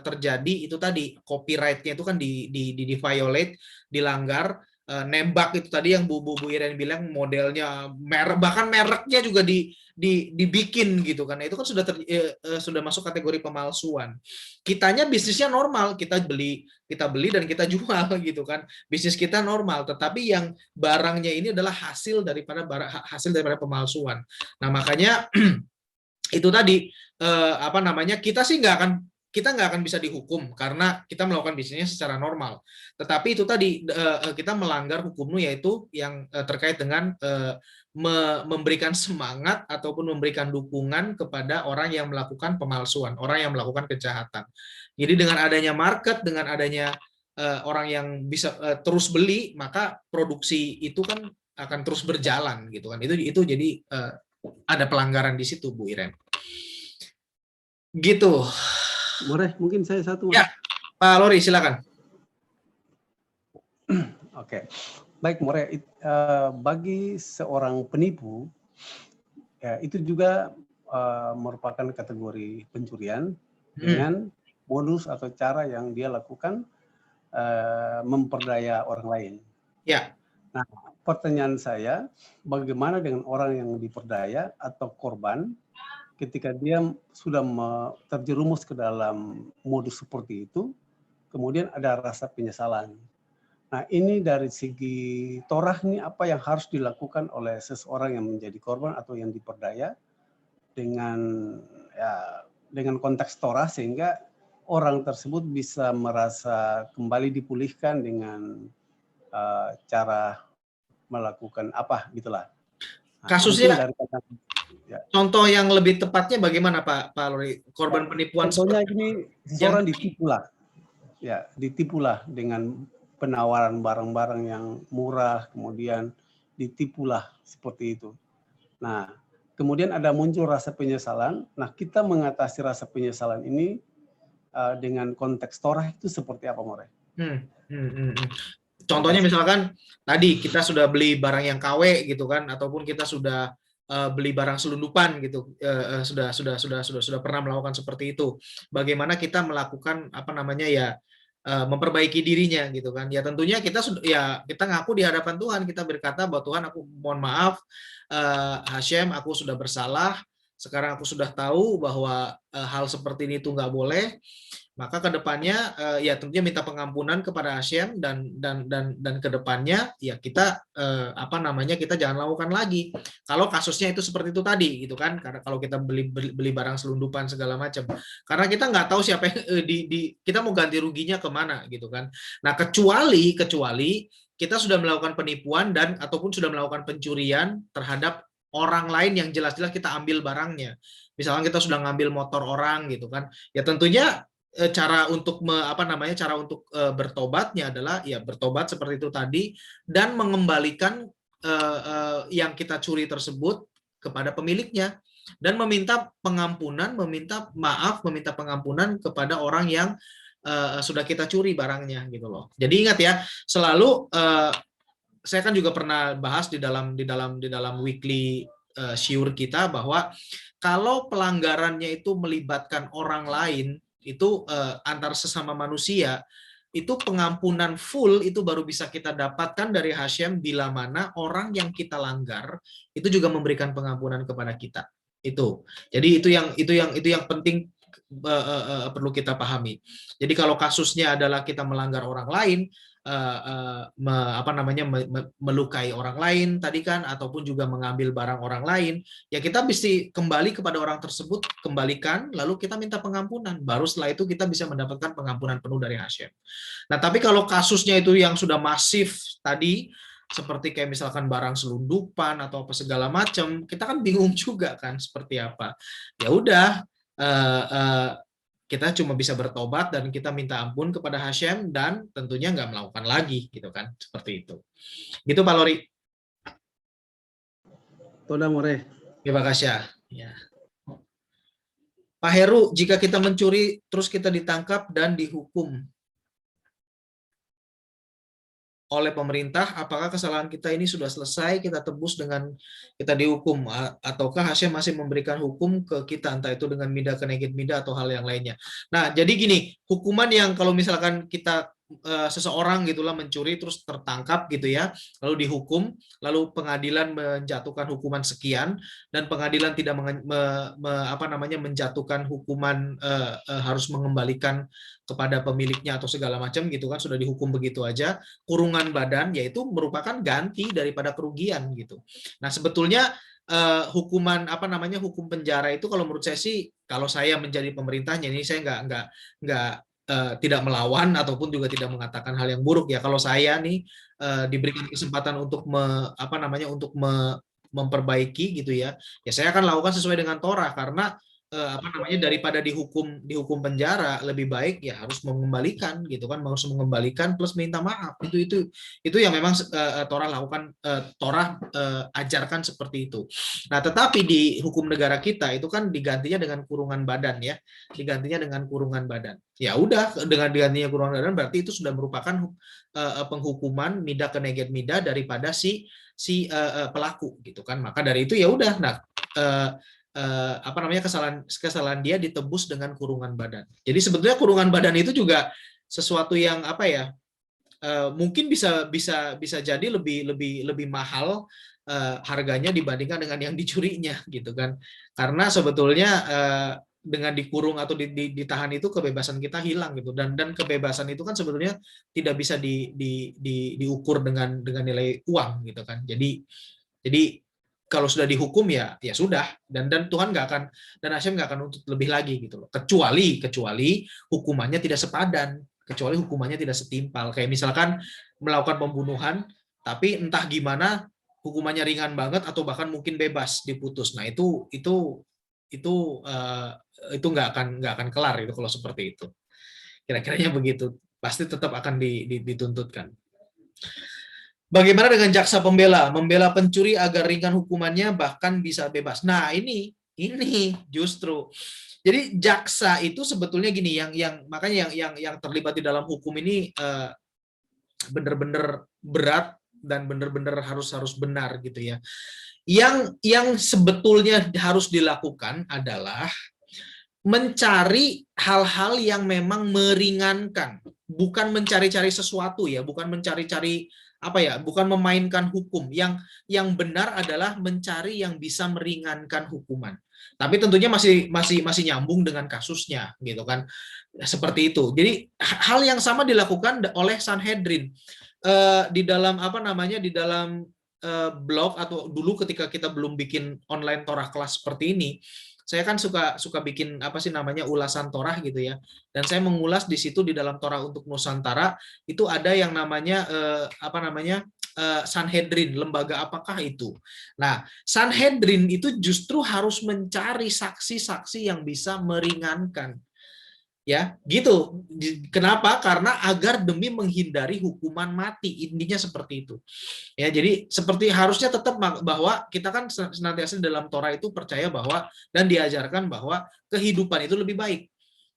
terjadi itu tadi, copyright-nya itu kan di violate, dilanggar, nembak itu tadi yang Bu Iren bilang, modelnya, bahkan mereknya juga dibikin gitu kan. Itu kan sudah masuk kategori pemalsuan. Kitanya bisnisnya normal, kita beli dan kita jual gitu kan. Bisnis kita normal, tetapi yang barangnya ini adalah hasil daripada pemalsuan. Nah, makanya itu tadi kita nggak akan bisa dihukum karena kita melakukan bisnisnya secara normal. Tetapi itu tadi kita melanggar hukum, yaitu yang terkait dengan memberikan semangat ataupun memberikan dukungan kepada orang yang melakukan pemalsuan, orang yang melakukan kejahatan. Jadi dengan adanya market, dengan adanya orang yang bisa terus beli, maka produksi itu kan akan terus berjalan gitu kan. Itu jadi ada pelanggaran di situ, Bu Iren. Gitu. Boleh, mungkin saya satu. Ya, Pak Lori, silakan. Oke, baik More. Bagi seorang penipu, ya, itu juga merupakan kategori pencurian dengan modus atau cara yang dia lakukan memperdaya orang lain. Ya. Nah, pertanyaan saya, bagaimana dengan orang yang diperdaya atau korban ketika dia sudah terjerumus ke dalam modus seperti itu, kemudian ada rasa penyesalan. Nah, ini dari segi Torah ini apa yang harus dilakukan oleh seseorang yang menjadi korban atau yang diperdaya dengan konteks Torah, sehingga orang tersebut bisa merasa kembali dipulihkan dengan cara melakukan apa gitulah. Nah, kasusnya contoh yang lebih tepatnya bagaimana Pak Lori? Korban penipuan contohnya ini seseorang ditipulah dengan penawaran barang-barang yang murah, kemudian ditipulah seperti itu. Nah, kemudian ada muncul rasa penyesalan. Nah, kita mengatasi rasa penyesalan ini dengan konteks Torah itu seperti apa, More? Contohnya misalkan tadi kita sudah beli barang yang KW gitu kan, ataupun kita sudah beli barang selundupan gitu, sudah pernah melakukan seperti itu. Bagaimana kita melakukan memperbaiki dirinya gitu kan? Ya tentunya kita ngaku di hadapan Tuhan, kita berkata bahwa Tuhan, aku mohon maaf, Hashem, aku sudah bersalah. Sekarang aku sudah tahu bahwa hal seperti ini itu nggak boleh. Maka kedepannya ya tentunya minta pengampunan kepada Hashem, dan kedepannya ya kita kita jangan lakukan lagi. Kalau kasusnya itu seperti itu tadi gitu kan, karena kalau kita beli barang selundupan segala macam, karena kita nggak tahu siapa yang kita mau ganti ruginya kemana gitu kan. Nah, kecuali kita sudah melakukan penipuan ataupun sudah melakukan pencurian terhadap orang lain yang jelas-jelas kita ambil barangnya. Misalkan kita sudah ngambil motor orang gitu kan, ya tentunya cara untuk bertobatnya adalah ya bertobat seperti itu tadi, dan mengembalikan yang kita curi tersebut kepada pemiliknya, dan meminta pengampunan, meminta maaf, meminta pengampunan kepada orang yang sudah kita curi barangnya gitu loh. Jadi ingat ya, selalu saya kan juga pernah bahas di dalam weekly shiur kita, bahwa kalau pelanggarannya itu melibatkan orang lain, itu antar sesama manusia, itu pengampunan full itu baru bisa kita dapatkan dari Hashem bila mana orang yang kita langgar itu juga memberikan pengampunan kepada kita. Itu. Jadi itu yang penting perlu kita pahami. Jadi kalau kasusnya adalah kita melanggar orang lain, melukai orang lain tadi kan, ataupun juga mengambil barang orang lain, ya kita mesti kembali kepada orang tersebut, kembalikan, lalu kita minta pengampunan. Baru setelah itu kita bisa mendapatkan pengampunan penuh dari Hashem. Nah, tapi kalau kasusnya itu yang sudah masif tadi, seperti kayak misalkan barang selundupan atau apa segala macam, kita kan bingung juga kan seperti apa. Ya udah, kita cuma bisa bertobat dan kita minta ampun kepada Hashem dan tentunya nggak melakukan lagi gitu kan, seperti itu. Gitu Pak Lori. Toda more. Terima kasih ya. Pak Heru, jika kita mencuri terus kita ditangkap dan dihukum oleh pemerintah, apakah kesalahan kita ini sudah selesai, kita tebus dengan kita dihukum, ataukah Hashem masih memberikan hukum ke kita, entah itu dengan mida keneged mida atau hal yang lainnya. Nah, jadi gini, hukuman yang kalau misalkan kita seseorang gitulah mencuri terus tertangkap gitu ya, lalu dihukum, lalu pengadilan menjatuhkan hukuman sekian dan pengadilan tidak menjatuhkan hukuman harus mengembalikan kepada pemiliknya atau segala macam gitu kan, sudah dihukum begitu aja, kurungan badan yaitu merupakan ganti daripada kerugian gitu. Nah, sebetulnya hukuman hukum penjara itu kalau menurut saya sih, kalau saya menjadi pemerintahnya ini saya nggak tidak melawan ataupun juga tidak mengatakan hal yang buruk ya. Kalau saya nih diberikan kesempatan untuk memperbaiki gitu ya, ya saya akan lakukan sesuai dengan Torah, karena daripada dihukum penjara, lebih baik ya harus mengembalikan gitu kan, harus mengembalikan plus minta maaf. Itu yang memang Torah lakukan, Torah ajarkan seperti itu. Nah, tetapi di hukum negara kita itu kan digantinya dengan kurungan badan ya, digantinya dengan kurungan badan. Ya udah, dengan digantinya kurungan badan berarti itu sudah merupakan penghukuman mida keneged mida daripada si pelaku gitu kan. Maka dari itu ya udah, nah kesalahan dia ditebus dengan kurungan badan. Jadi sebetulnya kurungan badan itu juga sesuatu yang mungkin bisa jadi lebih mahal harganya dibandingkan dengan yang dicurinya gitu kan. Karena sebetulnya dengan dikurung atau ditahan itu kebebasan kita hilang gitu, dan kebebasan itu kan sebetulnya tidak bisa diukur dengan nilai uang gitu kan. Jadi kalau sudah dihukum ya sudah, dan Tuhan nggak akan, dan Hashem nggak akan nuntut lebih lagi gitu loh, kecuali hukumannya tidak sepadan, kecuali hukumannya tidak setimpal, kayak misalkan melakukan pembunuhan tapi entah gimana hukumannya ringan banget atau bahkan mungkin bebas diputus. Nah itu nggak akan kelar itu kalau seperti itu, kira-kiranya begitu, pasti tetap akan dituntutkan. Bagaimana dengan jaksa membela pencuri agar ringan hukumannya bahkan bisa bebas? Nah, ini justru. Jadi jaksa itu sebetulnya gini, makanya yang terlibat di dalam hukum ini benar-benar berat dan benar-benar harus benar gitu ya. Yang sebetulnya harus dilakukan adalah mencari hal-hal yang memang meringankan, bukan mencari-cari sesuatu ya, bukan mencari-cari bukan memainkan hukum. Yang benar adalah mencari yang bisa meringankan hukuman. Tapi tentunya masih nyambung dengan kasusnya gitu kan. Seperti itu. Jadi hal yang sama dilakukan oleh Sanhedrin di dalam di dalam blog, atau dulu ketika kita belum bikin online Torah kelas seperti ini, saya kan suka bikin ulasan Torah gitu ya, dan saya mengulas di situ di dalam Torah untuk Nusantara itu ada yang namanya Sanhedrin, lembaga apakah itu? Nah, Sanhedrin itu justru harus mencari saksi-saksi yang bisa meringankan. Ya, gitu. Kenapa? Karena agar demi menghindari hukuman mati. Intinya seperti itu. Ya, jadi seperti harusnya tetap bahwa kita kan senantiasa dalam Torah itu percaya bahwa dan diajarkan bahwa kehidupan itu lebih baik.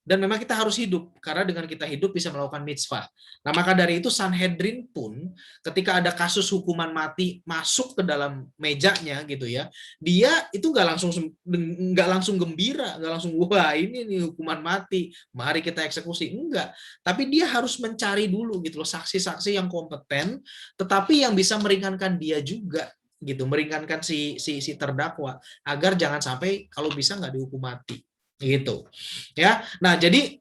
Dan memang kita harus hidup, karena dengan kita hidup bisa melakukan mitzvah. Nah, maka dari itu Sanhedrin pun ketika ada kasus hukuman mati masuk ke dalam mejanya gitu ya, dia itu nggak langsung gembira, nggak langsung wah ini nih hukuman mati, mari kita eksekusi, enggak. Tapi dia harus mencari dulu gitu loh saksi-saksi yang kompeten, tetapi yang bisa meringankan dia juga gitu, meringankan si terdakwa agar jangan sampai kalau bisa nggak dihukum mati. Gitu ya. Nah, jadi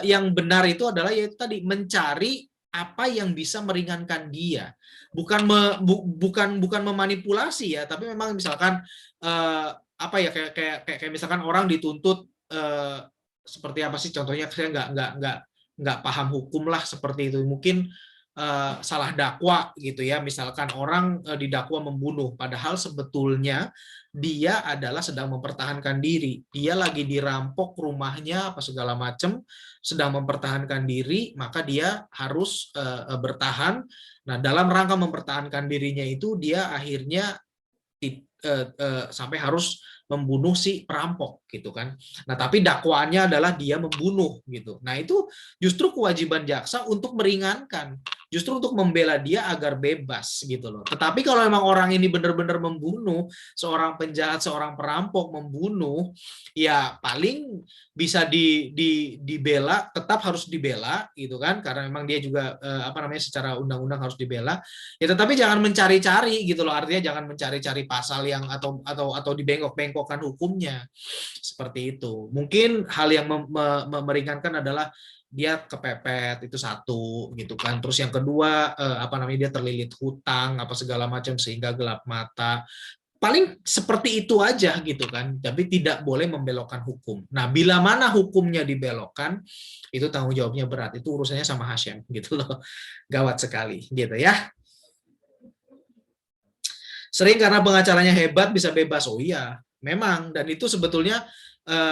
yang benar itu adalah yaitu tadi mencari apa yang bisa meringankan dia, bukan bukan memanipulasi ya, tapi memang misalkan apa ya, kayak misalkan orang dituntut seperti apa sih contohnya, saya nggak paham hukum lah seperti itu, mungkin salah dakwa gitu ya, misalkan orang didakwa membunuh padahal sebetulnya dia adalah sedang mempertahankan diri, dia lagi dirampok rumahnya apa segala macam, sedang mempertahankan diri, maka dia harus bertahan. Nah, dalam rangka mempertahankan dirinya itu dia akhirnya sampai harus membunuh si perampok gitu kan. Nah, tapi dakwaannya adalah dia membunuh gitu. Nah, itu justru kewajiban jaksa untuk meringankan, justru untuk membela dia agar bebas gitu loh. Tetapi kalau memang orang ini benar-benar membunuh, seorang penjahat, seorang perampok membunuh, ya paling bisa dibela, tetap harus dibela gitu kan, karena memang dia juga apa namanya, secara undang-undang harus dibela. Ya tetapi jangan mencari-cari gitu loh, artinya jangan mencari-cari pasal yang atau dibengkok-bengkokkan hukumnya seperti itu. Mungkin hal yang meringankan adalah dia kepepet, itu satu gitu kan. Terus yang kedua apa namanya, dia terlilit hutang apa segala macam sehingga gelap mata. Paling seperti itu aja gitu kan, tapi tidak boleh membelokkan hukum. Nah, bila mana hukumnya dibelokkan, itu tanggung jawabnya berat. Itu urusannya sama Hasyim gitu loh. Gawat sekali gitu ya. Sering karena pengacaranya hebat bisa bebas. Oh iya, memang. Dan itu sebetulnya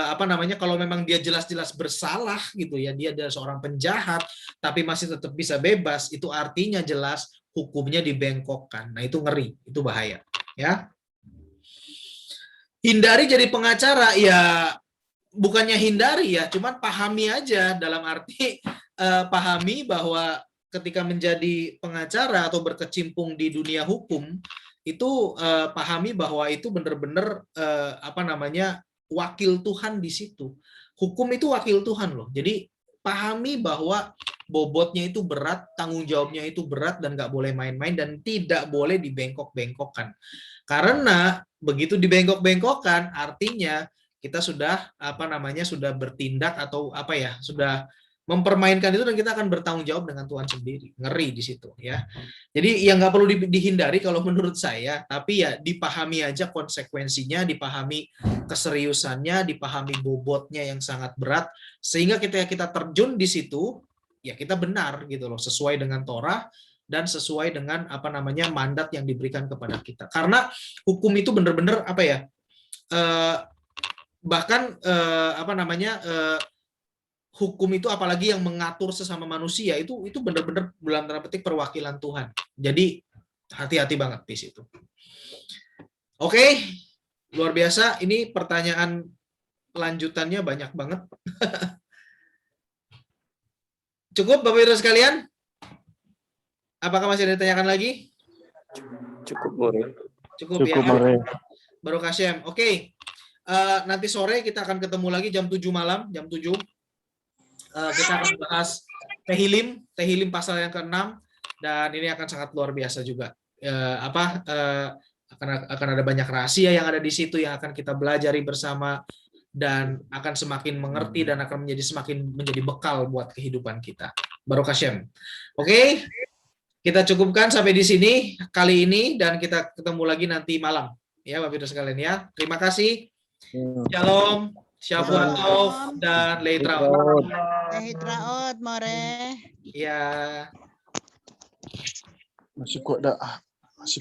apa namanya, kalau memang dia jelas-jelas bersalah gitu ya, dia adalah seorang penjahat tapi masih tetap bisa bebas, itu artinya jelas hukumnya dibengkokkan. Nah, itu ngeri, itu bahaya ya. Hindari jadi pengacara, ya bukannya hindari ya, cuman pahami aja, dalam arti pahami bahwa ketika menjadi pengacara atau berkecimpung di dunia hukum itu pahami bahwa itu benar-benar apa namanya, wakil Tuhan di situ. Hukum itu wakil Tuhan loh. Jadi pahami bahwa bobotnya itu berat, tanggung jawabnya itu berat, dan nggak boleh main-main dan tidak boleh dibengkok-bengkokkan. Karena begitu dibengkok-bengkokkan, artinya kita sudah apa namanya, sudah bertindak atau apa ya, sudah mempermainkan itu, dan kita akan bertanggung jawab dengan Tuhan sendiri. Ngeri di situ ya. Jadi yang nggak perlu dihindari kalau menurut saya, tapi ya dipahami aja konsekuensinya, dipahami keseriusannya, dipahami bobotnya yang sangat berat, sehingga kita terjun di situ ya kita benar gitu loh, sesuai dengan Torah dan sesuai dengan apa namanya, mandat yang diberikan kepada kita. Karena hukum itu benar-benar apa ya, bahkan apa namanya, hukum itu apalagi yang mengatur sesama manusia, itu benar-benar dalam tanda petik perwakilan Tuhan. Jadi hati-hati banget di situ. Oke, luar biasa. Ini pertanyaan lanjutannya banyak banget. Cukup Bapak Ibu sekalian? Apakah masih ada ditanyakan lagi? Cukup, More. Cukup ya. Baru Hasyim. Oke. Nanti sore kita akan ketemu lagi jam 7 malam, jam 7. Kita akan bahas Tehillim pasal yang ke-6, dan ini akan sangat luar biasa juga. Akan ada banyak rahasia yang ada di situ yang akan kita belajari bersama, dan akan semakin mengerti dan akan menjadi bekal buat kehidupan kita. Baru Hasyim. Oke. Kita cukupkan sampai di sini kali ini, dan kita ketemu lagi nanti malam ya Bapak Ibu sekalian ya. Terima kasih. Shalom, Shabbat Tov, dan Leitraot. Leitraot, More. Ya. Masih kuat dah. Masih